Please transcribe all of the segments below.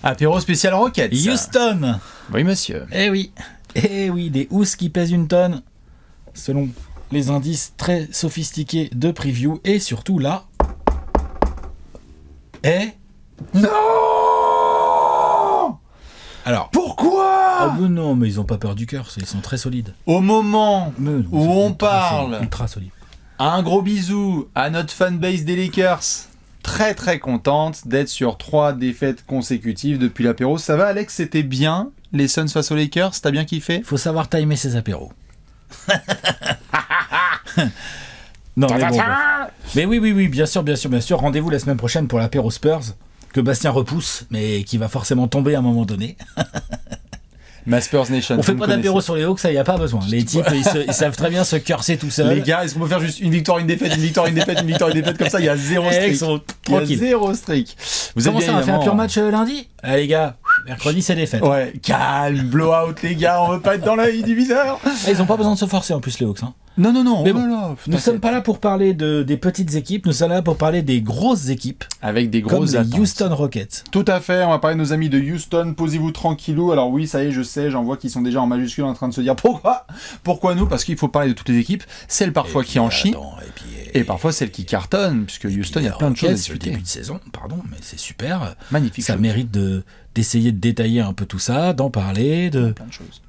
Apéro spécial Rockets. Houston. Oui, monsieur. Eh oui, des housses qui pèsent une tonne, selon les indices très sophistiqués de preview, et surtout là... Non. Alors... Pourquoi? Ah ben non, mais ils ont pas peur du cœur, ils sont très solides. Au moment où on parle, ultra solides. Un gros bisou à notre fanbase des Lakers. Très très contente d'être sur 3 défaites consécutives depuis l'apéro. Ça va Alex, c'était bien les Suns face aux Lakers? T'as bien kiffé? Faut savoir timer ses apéros. Non mais bon, mais oui, bien sûr. Rendez-vous la semaine prochaine pour l'apéro Spurs, que Bastien repousse, mais qui va forcément tomber à un moment donné. Ma Spurs Nation. On fait pas d'apéro sur les Hawks, ça y a pas besoin. Les types, ils savent très bien se curser tout seuls. Les gars, est-ce qu'on peut faire juste une victoire, une défaite, comme ça, il y a zéro streak. Ils sont tranquilles. Il y a zéro streak. Comment ça, on va faire un pur match lundi? Allez les gars, mercredi c'est défaite. Ouais, calme, blowout les gars, on veut pas être dans l'œil du viseur. Ils ont pas besoin de se forcer en plus les Hawks. Hein. Non. Mais bon, nous sommes pas là pour parler des petites équipes, nous sommes là pour parler des grosses équipes. Avec des grosses comme les attentes. Houston Rockets. Tout à fait, on va parler de nos amis de Houston, posez-vous tranquillou. Alors oui, ça y est, je sais, j'en vois qui sont déjà en majuscule en train de se dire pourquoi nous? Parce qu'il faut parler de toutes les équipes, celles parfois qui en chient, et parfois celles qui cartonnent, puisque Houston, il y a plein de choses à discuter. Début de saison, mais c'est super. Magnifique. Ça mérite d'essayer de détailler un peu tout ça, d'en parler, de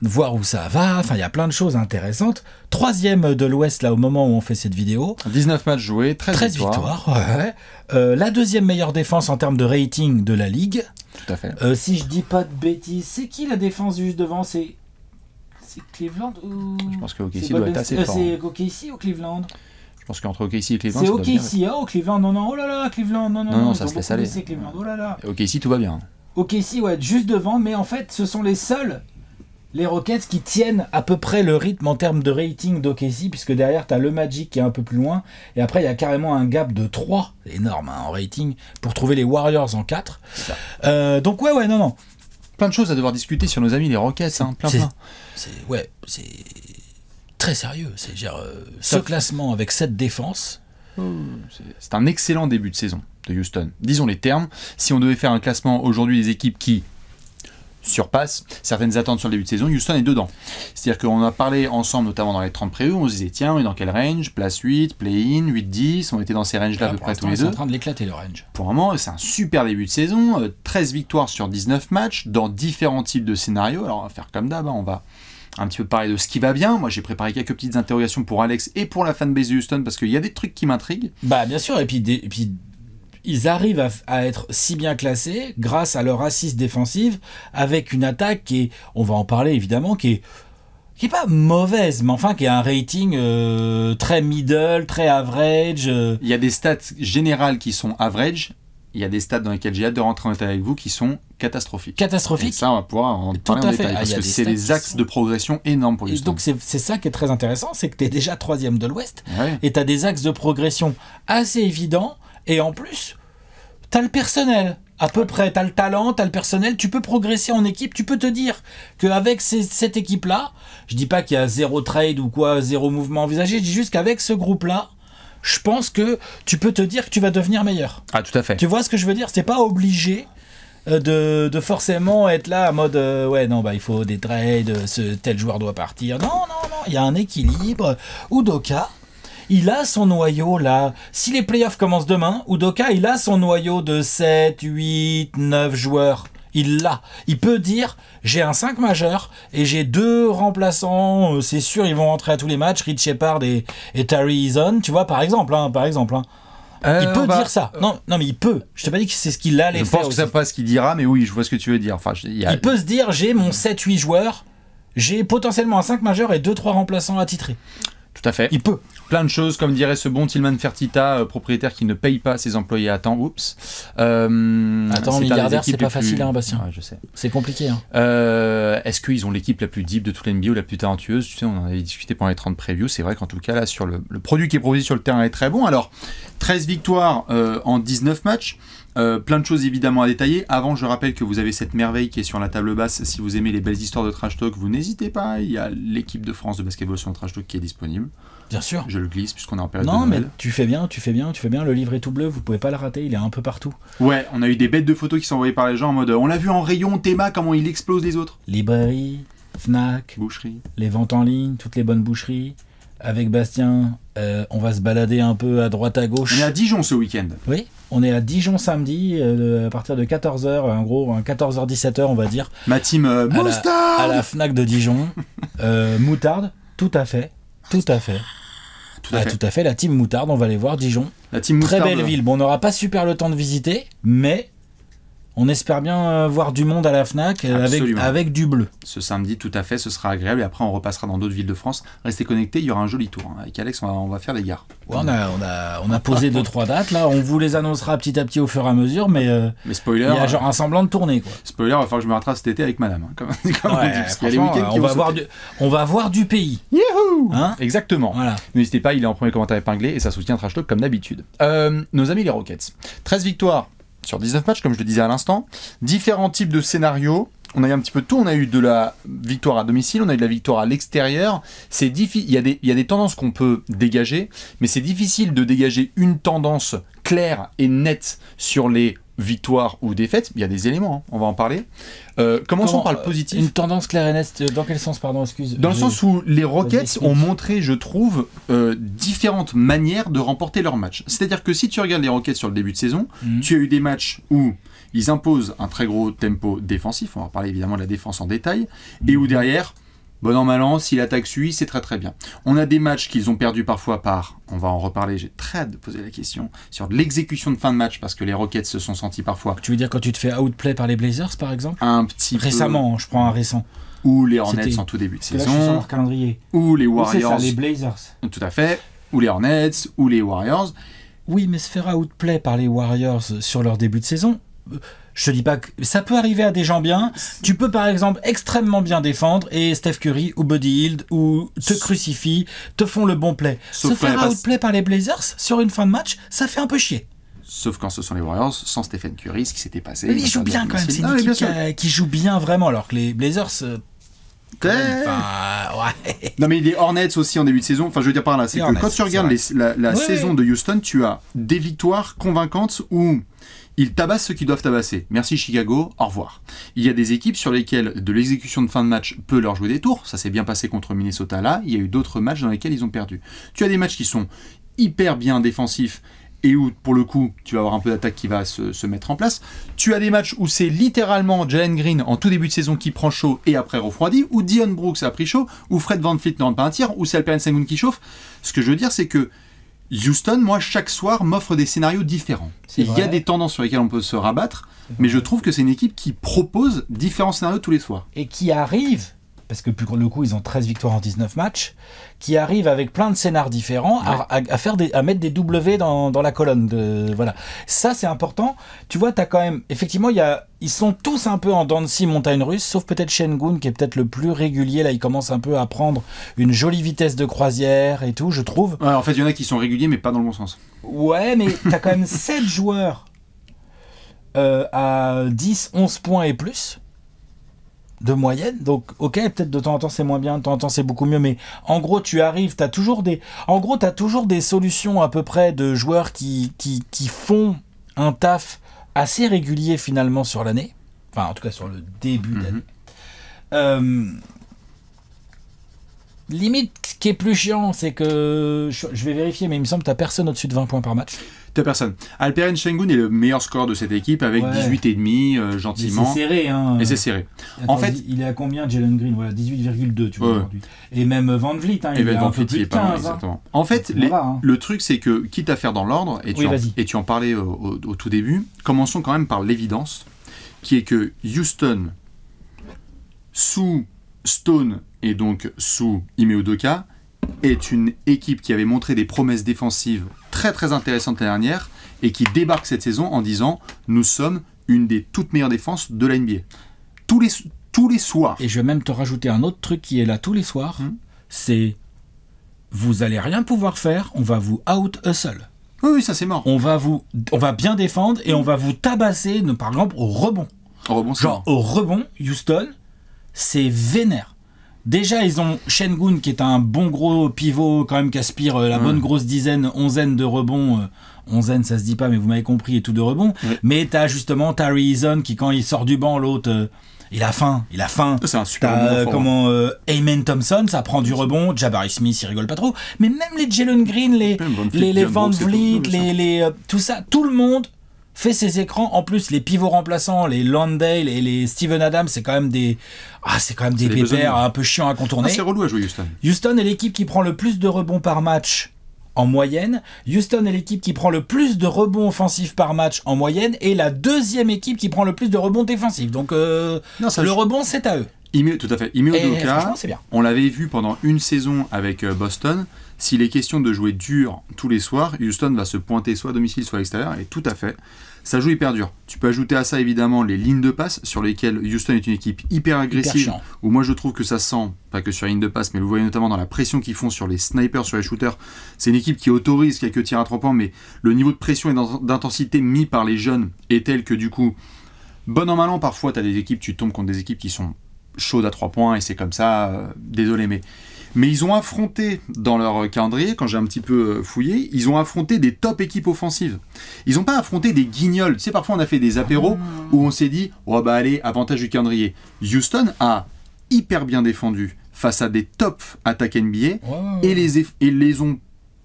voir où ça va. Enfin, il y a plein de choses intéressantes. 3e de l'Ouest, là, au moment où on fait cette vidéo. 19 matchs joués, 13 victoires. Ouais. La 2e meilleure défense en termes de rating de la Ligue. Tout à fait. Si je dis pas de bêtises, c'est qui la défense juste devant? C'est Cleveland ou... Je pense que OKC doit être assez fort. C'est OKC ou Cleveland? Je pense qu'entre OKC et Cleveland, c'est OKC, oh Cleveland, non, oh là là, Cleveland, non, ça se laisse aller. Cleveland, oh là là. OKC, tout va bien. OKC, ouais, juste devant, mais en fait, ce sont les seuls, les Rockets, qui tiennent à peu près le rythme en termes de rating d'OKC, puisque derrière, tu as le Magic qui est un peu plus loin, et après, il y a carrément un gap de 3, énorme en rating, pour trouver les Warriors en 4. Donc ouais, non. Plein de choses à devoir discuter sur nos amis les Rockets, hein, plein. C'est très sérieux, ce classement avec cette défense. C'est un excellent début de saison de Houston. Disons les termes, si on devait faire un classement aujourd'hui des équipes qui surpassent certaines attentes sur le début de saison, Houston est dedans. C'est-à-dire qu'on a parlé ensemble, notamment dans les 30 prévus, on se disait tiens, on est dans quel range? Place 8, play-in, 8-10, on était dans ces ranges-là à peu près tous les deux. C'est en train de l'éclater le range. Pour un moment, c'est un super début de saison, 13 victoires sur 19 matchs, dans différents types de scénarios. Alors on va faire comme d'hab, on va un petit peu parler de ce qui va bien. Moi, j'ai préparé quelques petites interrogations pour Alex et pour la fanbase de Houston, parce qu'il y a des trucs qui m'intriguent. Bah, bien sûr, et puis ils arrivent à être si bien classés grâce à leur assise défensive, avec une attaque qui est, on va en parler évidemment, qui est pas mauvaise, mais enfin qui a un rating très middle, très average. Il y a des stats générales qui sont average. Il y a des stats dans lesquels j'ai hâte de rentrer en détail avec vous qui sont catastrophiques. Et ça, on va pouvoir en parler en détail, parce que c'est des axes de progression énormes pour Houston. Et donc c'est ça qui est très intéressant, c'est que tu es déjà 3e de l'Ouest, ouais. Et tu as des axes de progression assez évidents, et en plus, tu as le personnel. À peu près, tu as le talent, tu as le personnel, tu peux progresser en équipe, tu peux te dire qu'avec cette équipe-là, je dis pas qu'il y a zéro trade ou quoi, zéro mouvement envisagé, je dis juste qu'avec ce groupe-là, je pense que tu peux te dire que tu vas devenir meilleur. Ah, tout à fait. Tu vois ce que je veux dire? C'est pas obligé de forcément être là en mode il faut des trades, tel joueur doit partir. Non, il y a un équilibre. Udoka, il a son noyau là. Si les playoffs commencent demain, Udoka, il a son noyau de 7, 8, 9 joueurs. Il l'a. Il peut dire, j'ai un 5 majeur et j'ai 2 remplaçants, c'est sûr, ils vont rentrer à tous les matchs, Rich Shepard et Tari Eason, tu vois, par exemple. Il peut dire ça. Non, mais il peut. Je t'ai pas dit que c'est ce qu'il allait faire. Je pense que c'est pas ce qu'il dira, mais oui, je vois ce que tu veux dire. Enfin, il peut se dire, j'ai mon 7-8 joueurs, j'ai potentiellement un 5 majeur et 2-3 remplaçants attitrés. Tout à fait. Il peut. Plein de choses, comme dirait ce bon Tillman Fertitta, propriétaire qui ne paye pas ses employés à temps. Oups. Milliardaire, c'est pas facile, hein, Bastien. Ouais, je sais. C'est compliqué. Hein. Est-ce qu'ils ont l'équipe la plus deep de toute l'NBA ou la plus talentueuse? Tu sais, on en avait discuté pendant les 30 previews. C'est vrai qu'en tout cas, là, sur le produit qui est proposé sur le terrain est très bon. Alors, 13 victoires en 19 matchs. Plein de choses évidemment à détailler. Avant, je rappelle que vous avez cette merveille qui est sur la table basse. Si vous aimez les belles histoires de Trash Talk, vous n'hésitez pas. Il y a l'équipe de France de basketball sur le Trash Talk qui est disponible. Bien sûr. Je le glisse puisqu'on est en période de Non, mais Noël. tu fais bien. Le livre est tout bleu, vous pouvez pas le rater, il est un peu partout. Ouais, on a eu des bêtes de photos qui sont envoyées par les gens en mode on l'a vu en rayon, Théma, comment il explose les autres. Librairie, Fnac, Boucherie. les ventes en ligne, toutes les bonnes boucheries. Avec Bastien, on va se balader un peu à droite à gauche. On est à Dijon ce week-end. Oui, on est à Dijon samedi, à partir de 14h, en gros, 14h-17h, on va dire. Ma team Moutarde à la Fnac de Dijon. Moutarde, tout à fait. Tout à fait, la team Moutarde, on va aller voir Dijon. La team Très Moutarde. belle ville. Bon, on n'aura pas super le temps de visiter, mais on espère bien voir du monde à la Fnac avec du bleu. Ce samedi, tout à fait, ce sera agréable. Et après, on repassera dans d'autres villes de France. Restez connectés, il y aura un joli tour. Hein. Avec Alex, on va faire des gares. Ouais, on a posé 2-3 dates, là. On vous les annoncera petit à petit au fur et à mesure, mais spoiler, il y a genre un semblant de tournée, quoi. Spoiler, il va falloir que je me rattrape cet été avec madame. Hein, comme on dit, parce qu'il y a les week-ends on va voir du pays. Youhou Hein, exactement. voilà. N'hésitez pas, il est en premier commentaire épinglé et ça soutient Trash Talk comme d'habitude. Nos amis les Rockets. 13 victoires sur 19 matchs, comme je le disais à l'instant. Différents types de scénarios. On a eu un petit peu de tout. On a eu de la victoire à domicile, on a eu de la victoire à l'extérieur. Il y a des tendances qu'on peut dégager, mais c'est difficile de dégager une tendance claire et nette sur les victoires ou défaites. Il y a des éléments, hein, on va en parler. Commençons par le positif. Une tendance claire et nette, dans quel sens, pardon, excuse. Dans le sens où les Rockets ont montré, je trouve, différentes manières de remporter leur match. C'est-à-dire que si tu regardes les Rockets sur le début de saison, tu as eu des matchs où ils imposent un très gros tempo défensif, on va parler évidemment de la défense en détail, et où derrière, bon an mal an, si l'attaque suit, c'est très très bien. On a des matchs qu'ils ont perdus parfois par, on va en reparler, j'ai très hâte de poser la question, sur de l'exécution de fin de match, parce que les Rockets se sont sentis parfois... Tu veux dire quand tu te fais outplay par les Blazers, par exemple ? Un petit Récemment, peu... je prends un récent. Ou les Hornets en tout début de saison. Là, je suis sur leur calendrier. Ou les Warriors. C'est ça, les Blazers. Tout à fait. Ou les Hornets, ou les Warriors. Oui, mais se faire outplay par les Warriors sur leur début de saison... Je te dis pas que ça peut arriver à des gens bien. Tu peux par exemple extrêmement bien défendre et Steph Curry ou Buddy Hield ou te crucifient, te font le bon play. Se faire outplay par les Blazers sur une fin de match, ça fait un peu chier. Sauf quand ce sont les Warriors, sans Stephen Curry, ce qui s'était passé. Mais ils jouent bien quand même. C'est une équipe qui joue bien vraiment, alors que les Blazers. Ouais. Non mais les Hornets aussi en début de saison, enfin je veux dire par là, c'est que quand tu regardes la saison de Houston, tu as des victoires convaincantes où ils tabassent ceux qui doivent tabasser. Merci Chicago, au revoir. Il y a des équipes sur lesquelles de l'exécution de fin de match peut leur jouer des tours. Ça s'est bien passé contre Minnesota là. Il y a eu d'autres matchs dans lesquels ils ont perdu. Tu as des matchs qui sont hyper bien défensifs et où, pour le coup, tu vas avoir un peu d'attaque qui va se mettre en place. Tu as des matchs où c'est littéralement Jalen Green en tout début de saison qui prend chaud et après refroidit, où Dion Brooks a pris chaud, où Fred VanVleet ne rentre pas un tir, où c'est Alperen Sengun qui chauffe. Ce que je veux dire, c'est que Houston, moi, chaque soir, m'offre des scénarios différents. Il y a des tendances sur lesquelles on peut se rabattre, mais je trouve que c'est une équipe qui propose différents scénarios tous les soirs. Et qui arrive, parce que pour le coup, ils ont 13 victoires en 19 matchs, qui arrive avec plein de scénars différents à mettre des W dans la colonne. Voilà. Ça, c'est important. Tu vois, tu as quand même... Effectivement, ils sont tous un peu en dents de scie montagne russe, sauf peut-être Sengun, qui est peut-être le plus régulier. Là, il commence un peu à prendre une jolie vitesse de croisière et tout, je trouve. Ouais, en fait, il y en a qui sont réguliers, mais pas dans le bon sens. Ouais, mais tu as quand même 7 joueurs à 10, 11 points et plus de moyenne, donc ok, peut-être de temps en temps c'est moins bien, de temps en temps c'est beaucoup mieux, mais en gros tu arrives, t'as toujours des solutions à peu près de joueurs qui font un taf assez régulier finalement sur l'année, enfin en tout cas sur le début d'année. Limite, ce qui est plus chiant, c'est que je vais vérifier, mais il me semble que t'as personne au-dessus de 20 points par match. T'as personne. Alperen Sengun est le meilleur scoreur de cette équipe avec 18,5 gentiment. Et c'est serré, hein. Et c'est serré. Attends, en fait, il est à combien Jalen Green? Voilà, 18,2 tu vois aujourd'hui. Et même VanVleet, hein, il est un petit 15. Exactement. En fait, le truc c'est que quitte à faire dans l'ordre, et tu en parlais au tout début, commençons quand même par l'évidence, qui est que Houston sous Stone et donc sous Ime Udoka est une équipe qui avait montré des promesses défensives très très intéressantes l'année dernière et qui débarque cette saison en disant nous sommes une des toutes meilleures défenses de la NBA. Tous les soirs. Et je vais même te rajouter un autre truc qui est là tous les soirs, c'est vous allez rien pouvoir faire, on va vous out-hustle. Oui, ça c'est mort. On va bien défendre et on va vous tabasser, par exemple, au rebond. Genre, au rebond, Houston, c'est vénère. Déjà, ils ont Şengün qui est un bon gros pivot quand même qui aspire la bonne grosse onzaine de rebonds. Onzaine, ça se dit pas, mais vous m'avez compris, et tout de rebond. Mais t'as justement Tari Eason qui, quand il sort du banc, l'autre, il a faim. C'est un super Amen Thompson, ça prend du rebond. Jabari Smith, il rigole pas trop. Mais même les Jalen Green, les Van Vliet, tout ça, tout le monde fait ses écrans. En plus, les pivots remplaçants, les Landale et les Steven Adams, c'est quand même des pépères un peu chiants à contourner. C'est relou à jouer Houston. Houston est l'équipe qui prend le plus de rebonds par match en moyenne. Houston est l'équipe qui prend le plus de rebonds offensifs par match en moyenne et la deuxième équipe qui prend le plus de rebonds défensifs. Donc le rebond, c'est à eux. Tout à fait. Ime Udoka, c'est bien. On l'avait vu pendant une saison avec Boston. S'il est question de jouer dur tous les soirs, Houston va se pointer soit à domicile, soit à l'extérieur. Et tout à fait, ça joue hyper dur. Tu peux ajouter à ça évidemment les lignes de passe sur lesquelles Houston est une équipe hyper agressive. Où moi je trouve que ça sent, pas que sur les lignes de passe, mais vous voyez notamment dans la pression qu'ils font sur les snipers, sur les shooters. C'est une équipe qui autorise quelques tirs à 3 points, mais le niveau de pression et d'intensité mis par les jeunes est tel que du coup, bon an mal an, parfois tu tombes contre des équipes qui sont chaudes à 3 points et c'est comme ça, désolé, mais ils ont affronté dans leur calendrier, quand j'ai un petit peu fouillé, ils ont affronté des top équipes offensives. Ils n'ont pas affronté des guignols. Tu sais, parfois on a fait des apéros où on s'est dit, oh bah allez, avantage du calendrier. Houston a hyper bien défendu face à des top attaques NBA et les ont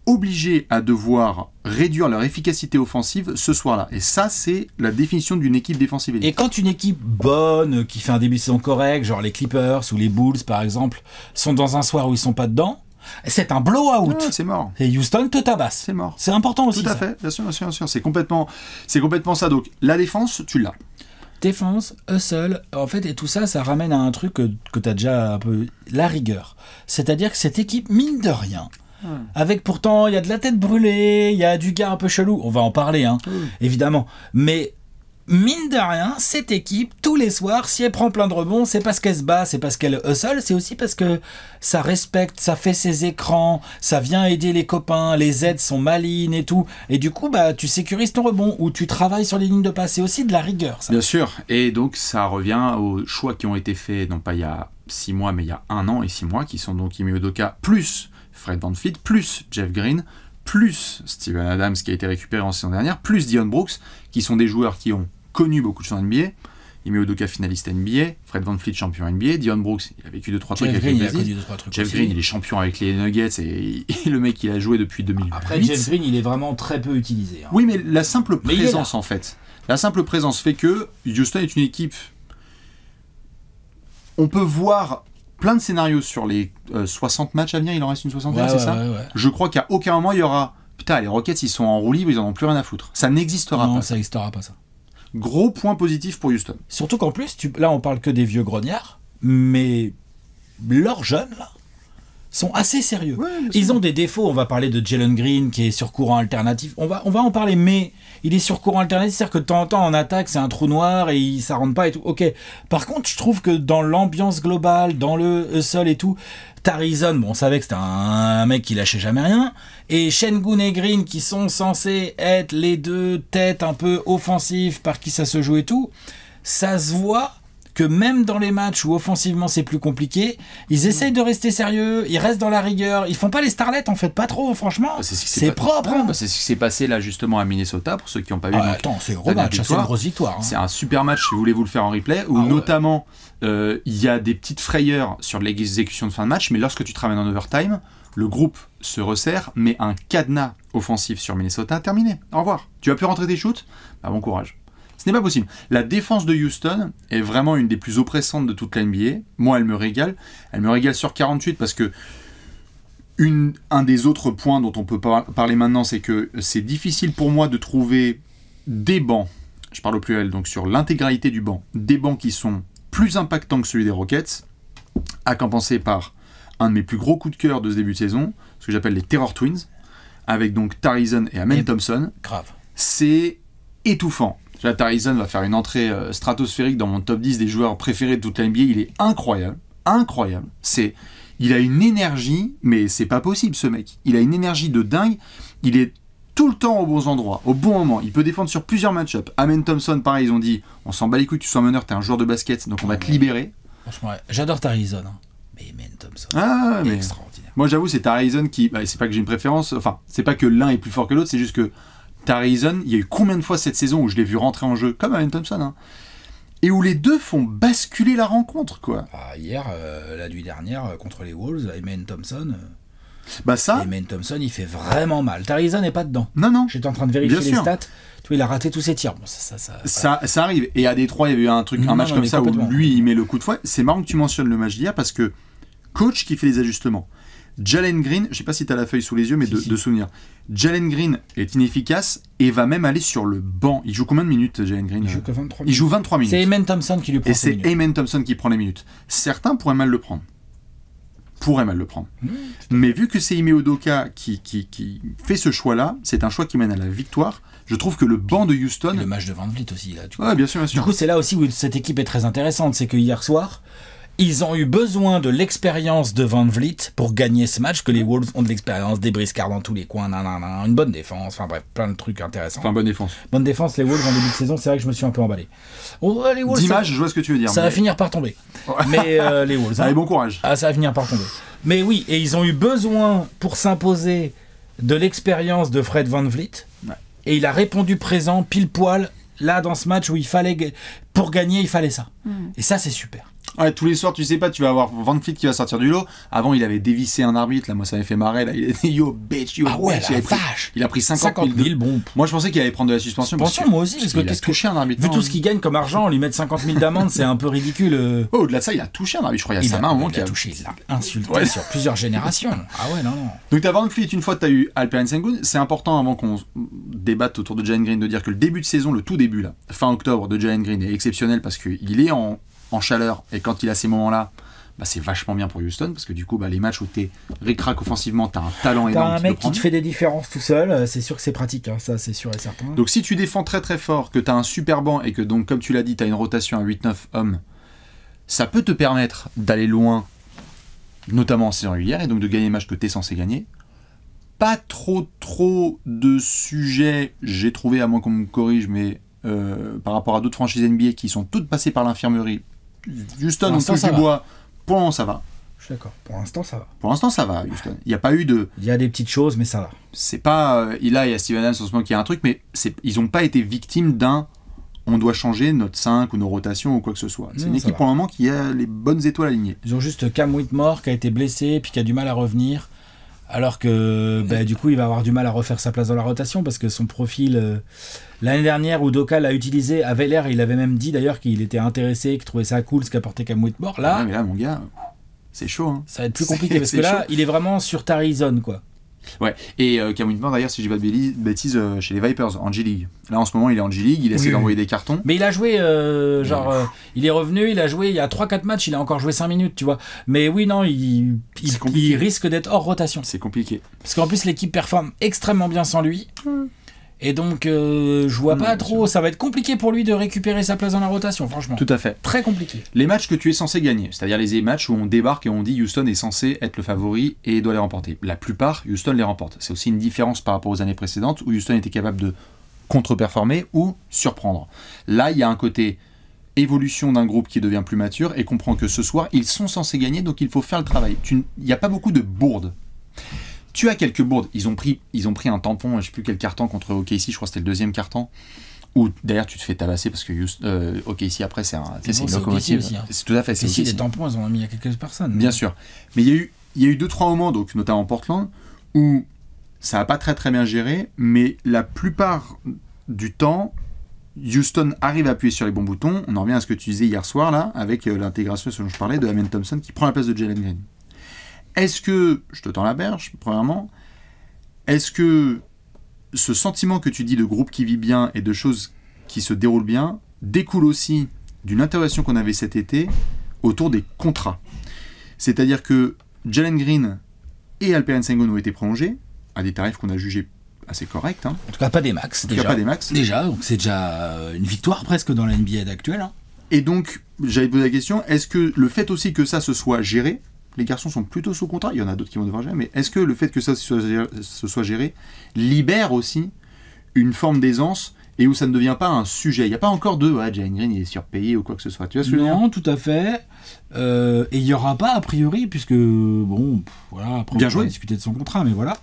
obligés à devoir réduire leur efficacité offensive ce soir-là. Et ça, c'est la définition d'une équipe défensive élite. Et quand une équipe bonne, qui fait un début de saison correct, genre les Clippers ou les Bulls par exemple, sont dans un soir où ils sont pas dedans, c'est un blowout. Ouais, c'est mort. Et Houston te tabasse. C'est mort. C'est important aussi. Tout à fait, bien sûr. C'est complètement ça. Donc la défense, tu l'as. Défense, hustle, en fait, et tout ça, ça ramène à un truc que tu as déjà un peu... La rigueur. C'est-à-dire que cette équipe, mine de rien, avec pourtant, il y a de la tête brûlée, il y a du gars un peu chelou, on va en parler, évidemment. Mais mine de rien, cette équipe, tous les soirs, si elle prend plein de rebonds, c'est parce qu'elle se bat, c'est parce qu'elle hustle, c'est aussi parce que ça respecte, ça fait ses écrans, ça vient aider les copains, les aides sont malines et tout. Et du coup, bah, tu sécurises ton rebond ou tu travailles sur les lignes de passe. C'est aussi de la rigueur, ça. Bien sûr. Et donc, ça revient aux choix qui ont été faits, non pas il y a 6 mois, mais il y a 1 an et 6 mois, qui sont donc Ime Udoka plus Fred VanVleet, plus Jeff Green, plus Steven Adams qui a été récupéré en saison dernière, plus Dillon Brooks, qui sont des joueurs qui ont connu beaucoup de choses en NBA. Ime Udoka finaliste NBA, Fred VanVleet champion NBA, Dillon Brooks il a vécu 2-3 trucs avec les Blazers. Jeff Green il est champion avec les Nuggets et le mec il a joué depuis 2008. Après Jeff Green il est vraiment très peu utilisé. Oui mais la simple présence en fait, la simple présence fait que Houston est une équipe. On peut voir plein de scénarios sur les 60 matchs à venir, il en reste une soixantaine, c'est ça ? Ouais. Je crois qu'à aucun moment il y aura putain les Rockets ils sont en roue libre, ils en ont plus rien à foutre. Ça n'existera pas. Non, ça n'existera pas ça. Gros point positif pour Houston. Surtout qu'en plus, là on parle que des vieux grognards, mais leurs jeunes là sont assez sérieux. Ouais, ils ont des défauts, on va parler de Jalen Green qui est sur courant alternatif, on va en parler, mais il est sur courant alternatif, c'est-à-dire que de temps en temps en attaque c'est un trou noir et ça rentre pas et tout, ok. Par contre je trouve que dans l'ambiance globale, dans le hustle et tout, Tari Eason, bon on savait que c'était un mec qui lâchait jamais rien, et Şengün et Green qui sont censés être les deux têtes un peu offensives par qui ça se joue et tout, ça se voit que même dans les matchs où offensivement c'est plus compliqué, ils essayent de rester sérieux, ils restent dans la rigueur, ils font pas les starlets en fait, pas trop franchement, c'est propre. C'est ce qui s'est passé là justement à Minnesota, pour ceux qui n'ont pas vu. Attends, c'est un gros match, c'est une grosse victoire. C'est un super match si voulez-vous le faire en replay, où notamment il y a des petites frayeurs sur l'exécution de fin de match, mais lorsque tu te ramènes en overtime, le groupe se resserre, mais un cadenas offensif sur Minnesota terminé. Au revoir. Tu vas plus rentrer tes shoots ? Bah, bon courage. Ce n'est pas possible. La défense de Houston est vraiment une des plus oppressantes de toute la NBA. Moi, elle me régale. Elle me régale sur 48 parce que un des autres points dont on peut parler maintenant, c'est que c'est difficile pour moi de trouver des bancs, je parle au pluriel, donc sur l'intégralité du banc, des bancs qui sont plus impactants que celui des Rockets, à compenser par un de mes plus gros coups de cœur de ce début de saison, ce que j'appelle les Terror Twins, avec donc Tari Eason et Amen Thompson. Grave. C'est étouffant. Là, Tari Eason va faire une entrée stratosphérique dans mon top 10 des joueurs préférés de toute la NBA. Il est incroyable. Incroyable. Il a une énergie, mais c'est pas possible ce mec. Il a une énergie de dingue. Il est tout le temps aux bons endroits, au bon moment. Il peut défendre sur plusieurs match-ups. Amen Thompson, pareil, ils ont dit on s'en bat les couilles que tu sois meneur, t'es un joueur de basket, donc on va te libérer. Franchement, ouais. J'adore Tarizon. Hein. Mais Amen Thompson, mais extraordinaire. Moi, j'avoue, c'est Tarizon qui. Bah, c'est pas que j'ai une préférence, enfin, c'est pas que l'un est plus fort que l'autre, c'est juste que Tarizon, il y a eu combien de fois cette saison où je l'ai vu rentrer en jeu, comme Amen Thompson, hein, et où les deux font basculer la rencontre, quoi. Hier, la nuit dernière, contre les Wolves, Amen Thompson. Bah ça. Amen Thompson, il fait vraiment mal. Tarizon n'est pas dedans. Non. J'étais en train de vérifier les stats. Tu vois, il a raté tous ses tirs. Bon, ça arrive. Et à Détroit, il y avait eu un match comme ça où lui, il met le coup de fouet. C'est marrant que tu mentionnes le match d'hier parce que coach qui fait les ajustements. Jalen Green, je sais pas si tu as la feuille sous les yeux, mais de souvenir. Jalen Green est inefficace et va même aller sur le banc. Il joue combien de minutes, Jalen Green? Il joue que 23 minutes. Il joue 23 minutes. C'est Amen Thompson qui lui prend les minutes. Et c'est Amen Thompson qui prend les minutes. Certains pourraient mal le prendre. Mais vu que c'est Ime Udoka qui fait ce choix-là, c'est un choix qui mène à la victoire. Je trouve que le banc de Houston... Et le match de Van Vliet aussi, là. Ouais, bien sûr. Du coup, c'est là aussi où cette équipe est très intéressante. C'est que hier soir, ils ont eu besoin de l'expérience de Van Vliet pour gagner ce match, que les Wolves ont de l'expérience, des briscards dans tous les coins, une bonne défense, enfin bref, plein de trucs intéressants. Enfin, bonne défense. Bonne défense, les Wolves en début de saison, c'est vrai que je me suis un peu emballé. Les Wolves, d'image, je vois ce que tu veux dire. Ça va finir par tomber. Mais les Wolves... Allez, bon courage. Ah, ça va finir par tomber. Mais oui, et ils ont eu besoin, pour s'imposer, de l'expérience de Fred Van Vliet. Ouais. Et il a répondu présent, pile poil, là, dans ce match où il fallait... Pour gagner, il fallait ça. Et ça, c'est super. Ouais, tous les soirs, tu sais pas, tu vas avoir Van Vliet qui va sortir du lot. Avant, il avait dévissé un arbitre. Là, moi, ça m'avait fait marrer. Là, il a dit yo bitch, yo bitch. Il a pris 50 000. Bon. Moi, je pensais qu'il allait prendre de la suspension. Moi aussi, parce que il a touché un arbitre. Vu tout ce qu'il gagne comme argent, lui mettre 50 000 d'amende, c'est un peu ridicule. Oh, au-delà de ça, il a touché un arbitre. Je crois qu'il y a sa main au moment qu'il a touché. Il l'a insulté sur plusieurs générations. Ah ouais, non. Donc, t'as Van Vliet, une fois que t'as eu Alperen Sengun, c'est important avant qu'on débatte autour de Jalen Green de dire que le début de saison, le tout début, là, fin octobre de Jalen Green est exceptionnel parce qu'il est en chaleur, et quand il a ces moments-là, bah c'est vachement bien pour Houston, parce que du coup, bah, les matchs où t'es ric-rac offensivement, t'as un talent énorme. T'as un mec qui te fait des différences tout seul, c'est sûr que c'est pratique, hein, ça c'est sûr et certain. Donc si tu défends très très fort, que t'as un super banc, et que donc, comme tu l'as dit, t'as une rotation à 8-9 hommes, ça peut te permettre d'aller loin, notamment en saison régulière, et donc de gagner les matchs que t'es censé gagner. Pas trop de sujets, j'ai trouvé, à moins qu'on me corrige, mais par rapport à d'autres franchises NBA qui sont toutes passées par l'infirmerie, Houston, on touche du bois. Pour l'instant, ça va. Je suis d'accord. Pour l'instant, ça va. Pour l'instant, ça va, Houston. Il n'y a pas eu de... Il y a des petites choses, mais ça va. C'est pas... il y a Steven Adams en ce moment qui a un truc, mais ils n'ont pas été victimes d'un... On doit changer notre 5 ou nos rotations ou quoi que ce soit. C'est une équipe pour le moment qui a les bonnes étoiles alignées. Ils ont juste Cam Whitmore qui a été blessé puis qui a du mal à revenir. Alors que du coup, il va avoir du mal à refaire sa place dans la rotation parce que son profil... L'année dernière, où Udoka l'a utilisé, avait l'air, il avait même dit d'ailleurs qu'il était intéressé, qu'il trouvait ça cool ce qu'apportait Cam Whitmore. Là, mais là, mon gars, c'est chaud. Hein. Ça va être plus compliqué parce que là, il est vraiment sur Tarizon, quoi. Ouais, et Cam Whitmore, d'ailleurs, si je dis pas de bêtises, chez les Vipers, en G-League. Là, en ce moment, il est en G-League, il essaie d'envoyer des cartons. Mais il a joué, il est revenu, il a joué, il y a 3-4 matchs, il a encore joué 5 minutes, tu vois. Mais oui, non, il risque d'être hors rotation. C'est compliqué. Parce qu'en plus, l'équipe performe extrêmement bien sans lui. Et donc, je vois pas trop. Ça va être compliqué pour lui de récupérer sa place dans la rotation, franchement. Tout à fait. Très compliqué. Les matchs que tu es censé gagner, c'est-à-dire les matchs où on débarque et on dit Houston est censé être le favori et doit les remporter. La plupart, Houston les remporte. C'est aussi une différence par rapport aux années précédentes où Houston était capable de contre-performer ou surprendre. Là, il y a un côté évolution d'un groupe qui devient plus mature et comprend que ce soir, ils sont censés gagner, donc il faut faire le travail. Il n'y a pas beaucoup de bourdes. Tu as quelques bourdes. Ils ont pris un tampon, je sais plus quel carton contre OKC, je crois que c'était le deuxième carton. Où d'ailleurs tu te fais tabasser parce que OKC après c'est une locomotive. Aussi, hein. C'est tout à fait. C'est aussi des tampons, ils en ont mis à quelques personnes. Bien sûr. Mais il y a eu 2-3 moments, donc notamment Portland, où ça n'a pas très très bien géré, mais la plupart du temps, Houston arrive à appuyer sur les bons boutons. On en revient à ce que tu disais hier soir là, avec l'intégration, ce dont je parlais, de Amen Thompson qui prend la place de Jalen Green. Est-ce que, je te tends la perche, premièrement, est-ce que ce sentiment que tu dis de groupe qui vit bien et de choses qui se déroulent bien découle aussi d'une interrogation qu'on avait cet été autour des contrats? C'est-à-dire que Jalen Green et Alperen Sengun ont été prolongés à des tarifs qu'on a jugés assez corrects. Hein. En tout cas, pas des max. Déjà, donc c'est déjà une victoire presque dans la NBA actuelle. Hein. Et donc, j'avais posé la question, est-ce que le fait aussi que ça se soit géré, les garçons sont plutôt sous contrat, il y en a d'autres qui vont devoir gérer, mais est-ce que le fait que ça se soit géré libère aussi une forme d'aisance et où ça ne devient pas un sujet? Il n'y a pas encore de Jalen Green il est surpayé ou quoi que ce soit. Tu vois ce que je veux dire? Non, tout à fait. Et il n'y aura pas a priori, puisque bon, voilà, après Bien on va joué. discuter de son contrat, mais voilà.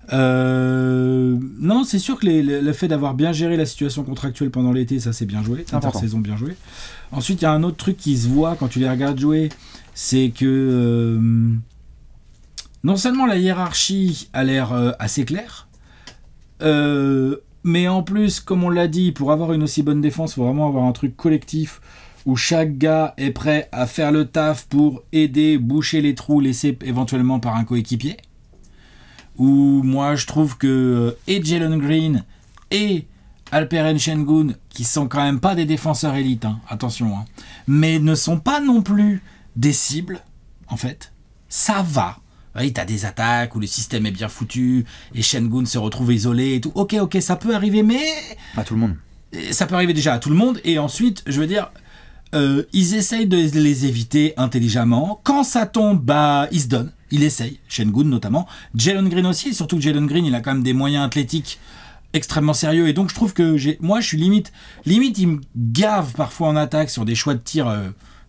Non, c'est sûr que le fait d'avoir bien géré la situation contractuelle pendant l'été, ça c'est bien joué, intersaison bien joué. Ensuite, il y a un autre truc qui se voit quand tu les regardes jouer, c'est que non seulement la hiérarchie a l'air assez claire, mais en plus, comme on l'a dit, pour avoir une aussi bonne défense, il faut vraiment avoir un truc collectif où chaque gars est prêt à faire le taf pour aider, boucher les trous laissés éventuellement par un coéquipier. Où moi je trouve que et Jalen Green et Alperen Şengün, qui sont quand même pas des défenseurs élites, hein, attention, hein, mais ne sont pas non plus des cibles, en fait, ça va. Oui, t'as des attaques où le système est bien foutu et Şengün se retrouve isolé et tout. Ok, ça peut arriver, mais À tout le monde. ça peut arriver déjà à tout le monde. Et ensuite, je veux dire, ils essayent de les éviter intelligemment. Quand ça tombe, bah, ils se donnent. Il essaye, Şengün notamment. Jalen Green aussi, surtout que Jalen Green, il a quand même des moyens athlétiques extrêmement sérieux. Et donc, je trouve que moi, je suis limite, il me gave parfois en attaque sur des choix de tir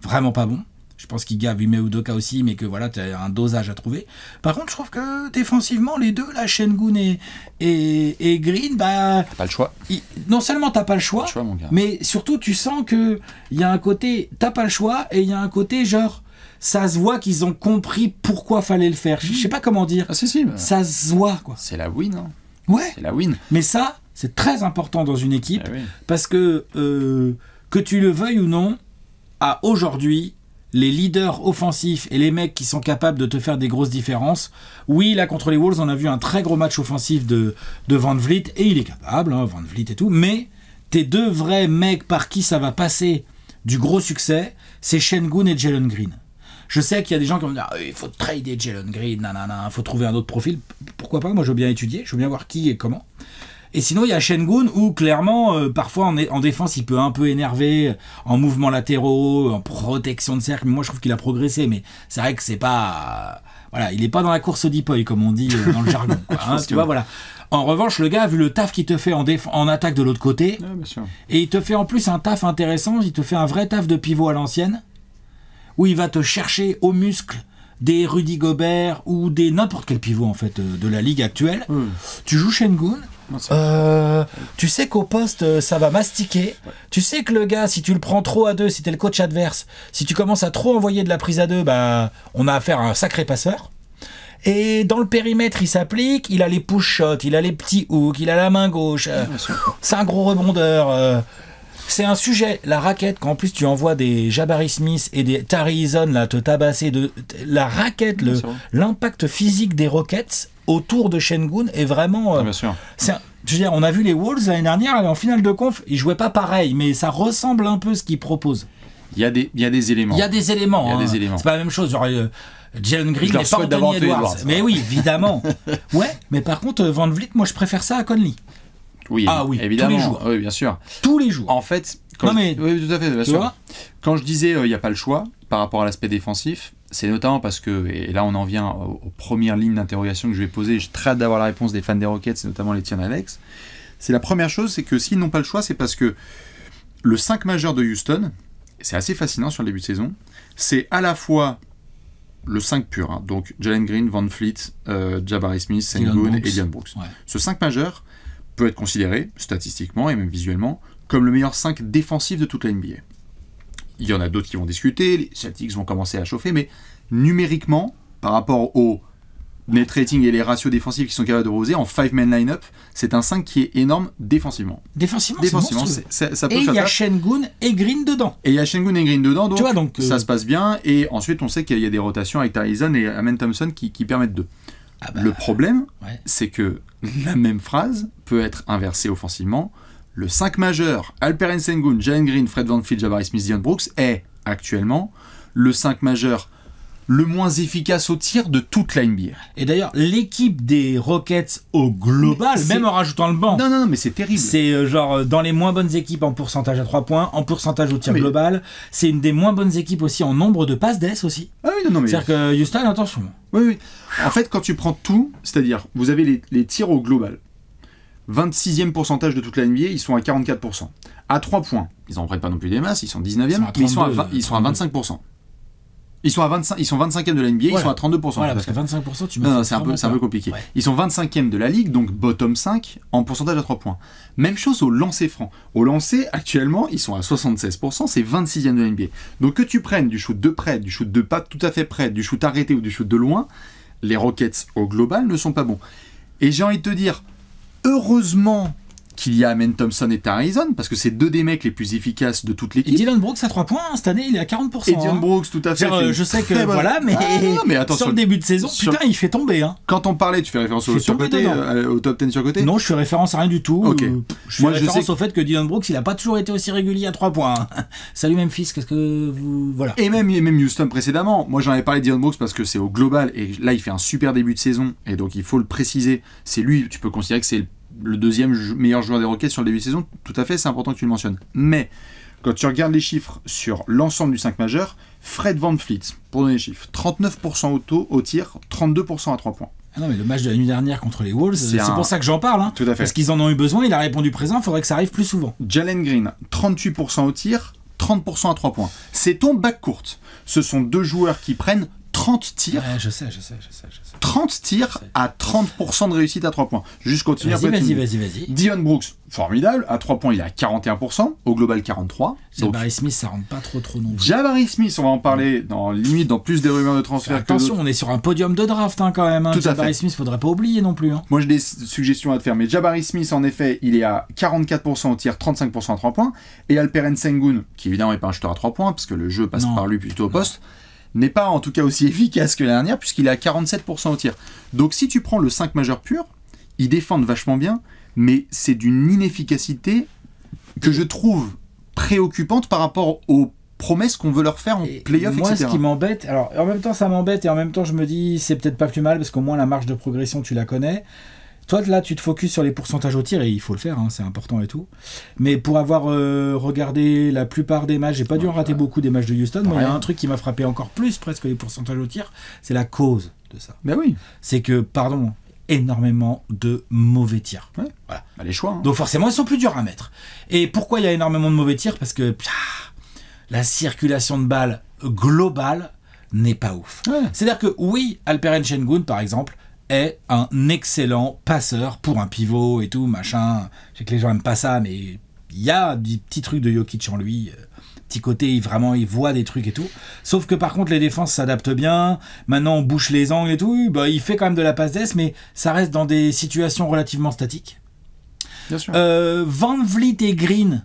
vraiment pas bons. Je pense qu'il gave Ime Udoka aussi, mais que voilà, tu as un dosage à trouver. Par contre, je trouve que défensivement, les deux, là, Şengün et Green, bah. T'as pas le choix. Non seulement t'as pas le choix, Mon gars. mais surtout, tu sens qu'il y a un côté, t'as pas le choix, et il y a un côté genre. Ça se voit qu'ils ont compris pourquoi fallait le faire. Je sais pas comment dire. Ah, si. Ça se voit, quoi. C'est la win. Hein. Ouais. C'est la win. Mais ça, c'est très important dans une équipe. Eh oui. Parce que tu le veuilles ou non, à aujourd'hui, les leaders offensifs et les mecs qui sont capables de te faire des grosses différences. Oui, là, contre les Wolves, on a vu un très gros match offensif de Van Vliet. Et il est capable, hein, Van Vliet et tout. Mais tes deux vrais mecs par qui ça va passer du gros succès, c'est Şengün et Jalen Green. Je sais qu'il y a des gens qui vont me dire il faut trader Jalen Green, il faut trouver un autre profil. Pourquoi pas? Moi, je veux bien étudier, je veux bien voir qui et comment. Et sinon, il y a Şengün où, clairement, parfois, en défense, il peut un peu énerver, en mouvements latéraux, en protection de cercle. Moi, je trouve qu'il a progressé, mais c'est vrai que c'est pas... voilà, il n'est pas dans la course au deep-oil, comme on dit dans le jargon. Quoi, hein, tu vois, voilà. En revanche, le gars a vu le taf qu'il te fait en attaque de l'autre côté, bien sûr. Et il te fait en plus un taf intéressant, il te fait un vrai taf de pivot à l'ancienne, où il va te chercher aux muscles des Rudy Gobert ou des n'importe quel pivot en fait de la ligue actuelle. Tu joues Şengün, tu sais qu'au poste ça va mastiquer. Tu sais que le gars, si tu le prends trop à deux, si t'es le coach adverse, si tu commences à trop envoyer de la prise à deux, bah on a affaire à un sacré passeur. Et dans le périmètre, il s'applique, il a les push shots, il a les petits hooks, il a la main gauche. C'est un gros rebondeur. C'est un sujet, la raquette, quand en plus tu envoies des Jabari Smith et des Tari Eason là, te tabasser, la raquette, l'impact physique des Rockets autour de Şengün est vraiment... bien sûr. Je veux dire, on a vu les Wolves l'année dernière, en finale de conf, ils jouaient pas pareil, mais ça ressemble un peu à ce qu'ils proposent. Il y a des éléments. Il y a des éléments. Il y a des éléments. C'est pas la même chose, genre... Jalen Green n'est pas souhaite d'avoir Anthony Edwards. Mais oui, évidemment. Ouais, mais par contre, Van Vliet, moi je préfère ça à Conley. Oui, évidemment. Tous les jours. Oui, bien sûr. Tous les jours. En fait, Non, mais oui, tout à fait, bien tu sûr. vois Quand je disais il n'y a pas le choix par rapport à l'aspect défensif, c'est notamment parce que, et là on en vient aux premières lignes d'interrogation que je vais poser, j'ai très hâte d'avoir la réponse des fans des Rockets, notamment les tiens Alex. C'est la première chose, c'est que s'ils n'ont pas le choix, c'est parce que le 5 majeur de Houston, c'est assez fascinant sur le début de saison, c'est à la fois le 5 pur, hein, donc Jalen Green, Van Vliet, Jabari Smith, Şengün et Dillon Brooks. Ouais. Ce 5 majeur peut être considéré, statistiquement et même visuellement, comme le meilleur 5 défensif de toute la NBA. Il y en a d'autres qui vont discuter, les Celtics vont commencer à chauffer, mais numériquement, par rapport au net rating et les ratios défensifs qui sont capables de poser, en 5-man line-up, c'est un 5 qui est énorme défensivement. Défensivement ça peut et il y a faire Şengün et Green dedans. Et il y a Şengün et Green dedans, donc, tu vois, donc ça se passe bien. Et ensuite, on sait qu'il y a des rotations avec Tari Eason et Amen Thompson qui permettent d'eux. Le problème, c'est que la même phrase peut être inversée offensivement. Le 5 majeur, Alperen Şengün, Jalen Green, Fred VanVleet, Jabari Smith, Dillon Brooks, est actuellement le 5 majeur le moins efficace au tir de toute la NBA. Et d'ailleurs, l'équipe des Rockets au global, même en rajoutant le banc, Non, mais c'est terrible. c'est genre dans les moins bonnes équipes en pourcentage à 3 points, en pourcentage au tir global. C'est une des moins bonnes équipes aussi en nombre de passes d'ess aussi. Ah oui, non, mais... C'est-à-dire que Houston, attention. Oui. En fait, quand tu prends tout, c'est-à-dire, vous avez les tirs au global. 26e pourcentage de toute la NBA, ils sont à 44%. À 3 points, ils n'en prennent pas non plus des masses, ils sont 19e, mais ils sont à 25%. Ils sont 25e de la NBA, ils sont à 32%. Voilà, parce que 25%, tu me Non, c'est un peu compliqué. Ouais. Ils sont 25e de la ligue, donc bottom 5 en pourcentage à 3 points. Même chose au lancer franc. Au lancer, actuellement, ils sont à 76%, c'est 26e de la NBA. Donc que tu prennes du shoot de près, du shoot de pas tout à fait près, du shoot arrêté ou du shoot de loin, les Rockets au global ne sont pas bons. Et j'ai envie de te dire, heureusement qu'il y a Amen Thompson et Tarizon, parce que c'est deux des mecs les plus efficaces de toute l'équipe. Et Dylan Brooks à 3 points, cette année, il est à 40%. Et Dylan Brooks, tout à fait. Je sais que voilà, mais, mais attends, sur le début de saison, putain, il fait tomber. Hein. Quand on parlait, tu fais référence au surcoté, au top 10 surcoté? Non, je fais référence à rien du tout. Ok. Je fais référence au fait que Dylan Brooks, il a pas toujours été aussi régulier à 3 points. Salut Memphis, qu'est-ce que vous... Voilà. Et même Houston précédemment. Moi, j'en avais parlé de Dylan Brooks parce que c'est au global, et là, il fait un super début de saison, et donc il faut le préciser. C'est lui, tu peux considérer que c'est le deuxième meilleur joueur des Rockets sur le début de saison, tout à fait, c'est important que tu le mentionnes. Mais, quand tu regardes les chiffres sur l'ensemble du 5 majeur, Fred VanVleet, pour donner les chiffres, 39% au tir, 32% à 3 points. Ah non, mais le match de la nuit dernière contre les Wolves, c'est pour ça que j'en parle. Hein, tout à fait. Parce qu'ils en ont eu besoin, il a répondu présent, il faudrait que ça arrive plus souvent. Jalen Green, 38% au tir, 30% à 3 points. C'est ton backcourt. Ce sont deux joueurs qui prennent 30 tirs. Ouais, je sais. 30 tirs à 30% de réussite à 3 points. Juste continuer. Vas-y. Dylan Brooks, formidable. À 3 points, il est à 41%. Au global, 43%. Jabari Smith, ça rentre pas trop non plus. Jabari Smith, on va en parler dans plus des rumeurs de transfert. Attention, on est sur un podium de draft quand même. Hein. Tout Jabari Smith, faudrait pas oublier non plus. Hein. Moi, j'ai des suggestions à te faire. Mais Jabari Smith, en effet, il est à 44% au tir, 35% à 3 points. Et Alperen Sengun, qui évidemment n'est pas un shooter à 3 points, parce que le jeu passe par lui plutôt au poste, n'est pas en tout cas aussi efficace que la dernière, puisqu'il est à 47% au tir. Donc si tu prends le 5 majeur pur, ils défendent vachement bien, mais c'est d'une inefficacité que je trouve préoccupante par rapport aux promesses qu'on veut leur faire en play-off, etc. Moi, ce qui m'embête, alors en même temps ça m'embête, et en même temps je me dis c'est peut-être pas plus mal, parce qu'au moins la marge de progression tu la connais. Toi, là, tu te focuses sur les pourcentages au tir, et il faut le faire, hein, c'est important et tout. Mais pour avoir regardé la plupart des matchs, j'ai pas dû en rater beaucoup des matchs de Houston, mais il y a un truc qui m'a frappé encore plus, presque les pourcentages au tir, c'est la cause de ça. Ben oui. C'est que, énormément de mauvais tirs. Ouais. Voilà. Bah, les choix. Hein. Donc forcément, ils sont plus durs à mettre. Et pourquoi il y a énormément de mauvais tirs? Parce que la circulation de balles globale n'est pas ouf. Ouais. C'est-à-dire que oui, Alperen Sengun, par exemple, est un excellent passeur pour un pivot et tout, machin. Je sais que les gens aiment pas ça, mais il y a des petits trucs de Jokic en lui. Petit côté, il voit des trucs et tout. Sauf que par contre, les défenses s'adaptent bien. Maintenant, on bouche les angles et tout. Bah, il fait quand même de la passe d'ess, mais ça reste dans des situations relativement statiques. Bien sûr. VanVleet et Green.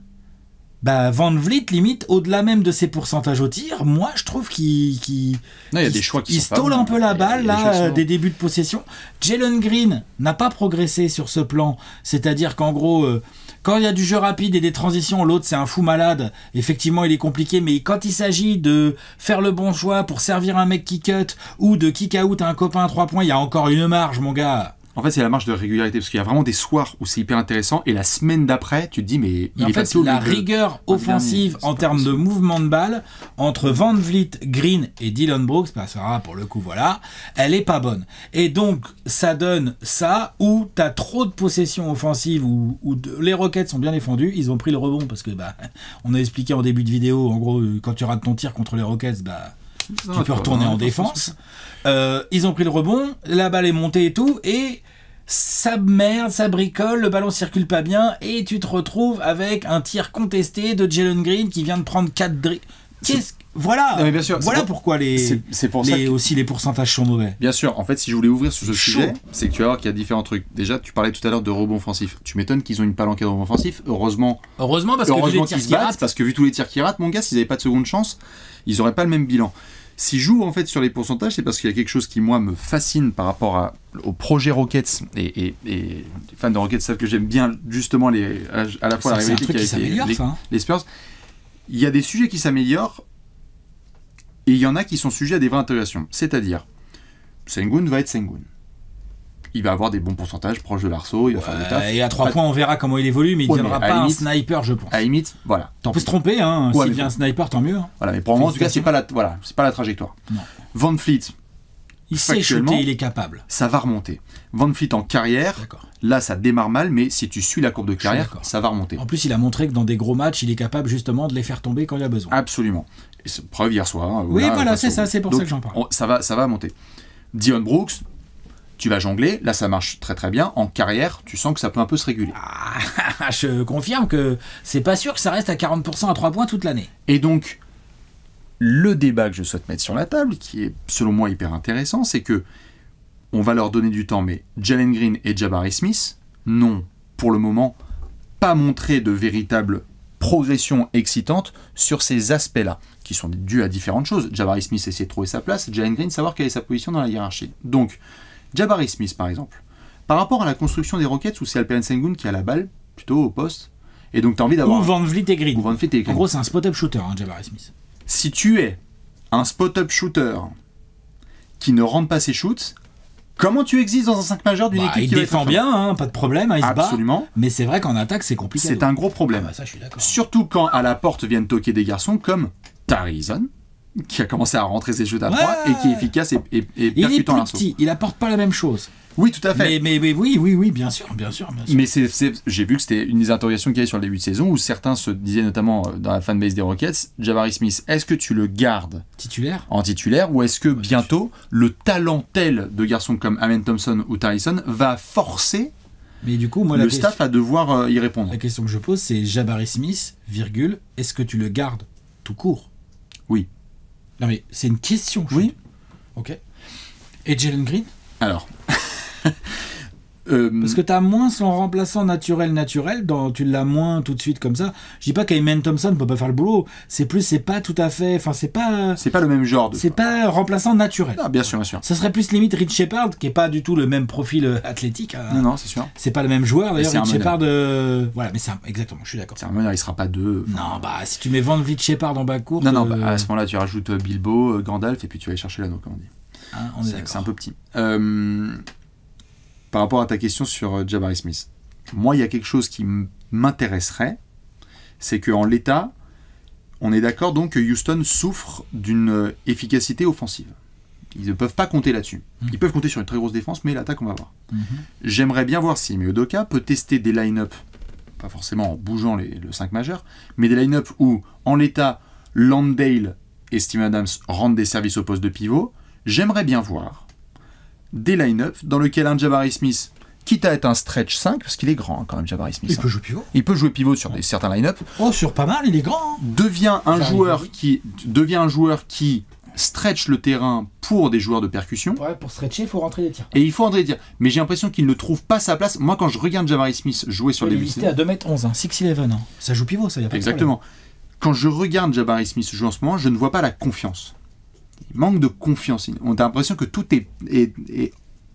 Bah, VanVleet, limite, au-delà même de ses pourcentages au tir, moi, je trouve qu'il stole un peu la balle, là, des débuts de possession. Jalen Green n'a pas progressé sur ce plan. C'est-à-dire qu'en gros, quand il y a du jeu rapide et des transitions, l'autre, c'est un fou malade. Effectivement, il est compliqué, mais quand il s'agit de faire le bon choix pour servir un mec qui cut ou de kick out à un copain à 3 points, il y a encore une marge, mon gars. En fait, c'est la marge de régularité, parce qu'il y a vraiment des soirs où c'est hyper intéressant, et la semaine d'après, tu te dis, mais il est passé au la rigueur offensive en termes de mouvement de balle entre VanVleet, Green et Dylan Brooks, pour le coup, voilà, elle est pas bonne. Et donc, ça donne ça, où t'as trop de possessions offensives, où les Rockets sont bien défendus, ils ont pris le rebond, parce que, on a expliqué en début de vidéo, en gros, quand tu rates ton tir contre les Rockets, tu peux retourner en défense. Ils ont pris le rebond, la balle est montée et tout, et ça merde, ça bricole, le ballon circule pas bien, et tu te retrouves avec un tir contesté de Jalen Green qui vient de prendre 4 dribbles. Voilà, non, mais bien sûr, voilà pourquoi aussi les pourcentages sont mauvais. Bien sûr, en fait, si je voulais ouvrir sur ce sujet, c'est que tu vas voir qu'il y a différents trucs. Déjà, tu parlais tout à l'heure de rebond offensif. Tu m'étonnes qu'ils ont une palanquée de rebond offensif. Heureusement parce qu'ils se battent, parce que vu tous les tirs qu'ils ratent, mon gars, s'ils n'avaient pas de seconde chance, ils n'auraient pas le même bilan. S'ils jouent en fait sur les pourcentages, c'est parce qu'il y a quelque chose qui moi me fascine par rapport au projet Rockets, et les fans de Rockets savent que j'aime bien justement à la fois la rivalité qui a été les Spurs. Il y a des sujets qui s'améliorent. Et il y en a qui sont sujets à des vraies interrogations. C'est-à-dire, Sengun va être Sengun. Il va avoir des bons pourcentages proches de l'arceau, il va faire le taf. Et à 3 points, on verra comment il évolue, mais il ne deviendra pas un sniper, je pense. À la limite, voilà. On peut se tromper, hein. Ouais, S'il mais devient un sniper, tant mieux. Hein. Voilà, mais pour le moment, en tout cas, c'est pas la trajectoire. Non. Van Fleet, il sait shooter, il est capable. Ça va remonter. Van Fleet en carrière, là, ça démarre mal, mais si tu suis la courbe de carrière, ça va remonter. En plus, il a montré que dans des gros matchs, il est capable justement de les faire tomber quand il y a besoin. Absolument. Et preuve hier soir. Hein, oui, là, voilà, c'est ça, c'est pour ça que j'en parle. Ça va monter. Dion Brooks, tu vas jongler, là ça marche très très bien. En carrière, tu sens que ça peut un peu se réguler. Ah, je confirme que c'est pas sûr que ça reste à 40% à 3 points toute l'année. Et donc, le débat que je souhaite mettre sur la table, qui est selon moi hyper intéressant, c'est que on va leur donner du temps, mais Jalen Green et Jabari Smith n'ont, pour le moment, pas montré de véritable progression excitante sur ces aspects-là, qui sont dus à différentes choses. Jabari Smith essaie de trouver sa place, Jalen Green savoir quelle est sa position dans la hiérarchie. Donc, Jabari Smith, par exemple, par rapport à la construction des Rockets, où c'est Alperen Sengun qui a la balle, plutôt au poste, et donc tu as envie d'avoir... Ou Van Vliet et Green. En gros, c'est un spot-up shooter, hein, Jabari Smith. Si tu es un spot-up shooter qui ne rentre pas ses shoots, comment tu existes dans un 5 majeur d'une équipe qui qui défend bien, hein, pas de problème, hein, il absolument. Se bat, mais c'est vrai qu'en attaque, c'est compliqué. C'est un gros problème. Ça, je suis d'accord. Surtout quand à la porte viennent toquer des garçons comme Tarizon, qui a commencé à rentrer ses shoots à 3 et qui est efficace et percutant l'arceau. Il est petit, il apporte pas la même chose. Oui, tout à fait. Mais oui, bien sûr. Mais j'ai vu que c'était une des interrogations qu'il y avait sur le début de saison où certains se disaient, notamment dans la fanbase des Rockets, Jabari Smith, est-ce que tu le gardes en titulaire ou est-ce que bientôt le talent tel de garçons comme Amen Thompson ou Tarizon va forcer du coup, moi, le staff à devoir y répondre? La question que je pose, c'est Jabari Smith, est-ce que tu le gardes tout court? Oui. Non mais c'est une question. Oui. Ok. Et Jalen Green? Alors... Parce que tu as moins son remplaçant naturel, tu l'as moins tout de suite comme ça. Je dis pas qu'Amen Thompson ne peut pas faire le boulot, c'est pas tout à fait, enfin c'est pas le même genre c'est pas remplaçant naturel. Ah, bien sûr. Ça serait plus limite Rich Shepard qui est pas du tout le même profil athlétique. Non, c'est sûr. C'est pas le même joueur d'ailleurs, Rich Shepard voilà, mais exactement, je suis d'accord. C'est un meneur, il sera pas deux. Non, si tu mets Van Vliet Shepard en bas court. Non, à ce moment-là tu rajoutes Bilbo, Gandalf et puis tu vas aller chercher l'anneau comme on dit. On est d'accord. C'est un peu petit. Par rapport à ta question sur Jabari Smith, moi, il y a quelque chose qui m'intéresserait, c'est qu'en l'état, on est d'accord donc que Houston souffre d'une efficacité offensive. Ils ne peuvent pas compter là-dessus. Ils peuvent compter sur une très grosse défense, mais l'attaque, on va voir. J'aimerais bien voir si Udoka peut tester des line-up, pas forcément en bougeant le 5 majeur, mais des line-up où, en l'état, Landale et Steven Adams rendent des services au poste de pivot. J'aimerais bien voir des line-up dans lesquels un Jabari Smith, quitte à être un stretch 5, parce qu'il est grand quand même Jabari Smith. Il peut jouer pivot. Il peut jouer pivot sur certains line-up. Oh, sur pas mal, il est grand. Devient un joueur qui stretch le terrain pour des joueurs de percussion. Ouais, pour stretcher, il faut rentrer des tirs. Et il faut rentrer des tirs. Mais j'ai l'impression qu'il ne trouve pas sa place. Moi, quand je regarde Jabari Smith jouer sur les buts... Il est à 2m11, 6'11". Hein. Ça joue pivot, ça, y a pas Exactement. Quand je regarde Jabari Smith jouer en ce moment, je ne vois pas la confiance. Il manque de confiance. On a l'impression que tout est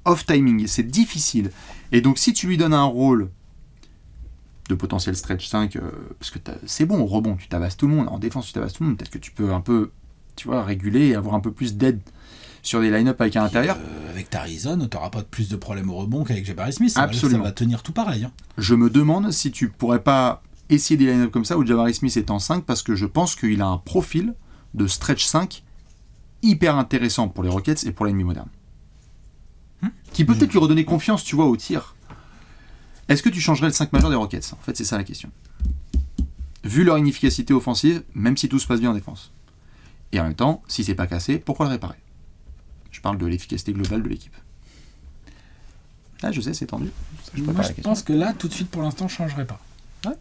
off-timing. C'est difficile. Et donc, si tu lui donnes un rôle de potentiel stretch 5, parce que c'est bon, au rebond, tu tabasses tout le monde. En défense, tu tabasses tout le monde. Peut-être que tu peux un peu, réguler et avoir un peu plus d'aide sur des line-up avec un intérieur. Avec Tarizon, tu n'auras pas plus de problèmes au rebond qu'avec Jabari Smith. Absolument. Ça va tenir tout pareil. Hein. Je me demande si tu pourrais pas essayer des line-up comme ça où Jabari Smith est en 5 parce que je pense qu'il a un profil de stretch 5 hyper intéressant pour les Rockets et pour l'ennemi moderne. Qui peut peut-être lui redonner confiance, tu vois, au tir. Est-ce que tu changerais le 5 majeur des Rockets? En fait, c'est ça la question. Vu leur inefficacité offensive, même si tout se passe bien en défense. Et en même temps, si c'est pas cassé, pourquoi le réparer? Je parle de l'efficacité globale de l'équipe. Ah, je sais, c'est tendu. Moi, je pense que là, tout de suite, pour l'instant, je changerai pas. Ouais.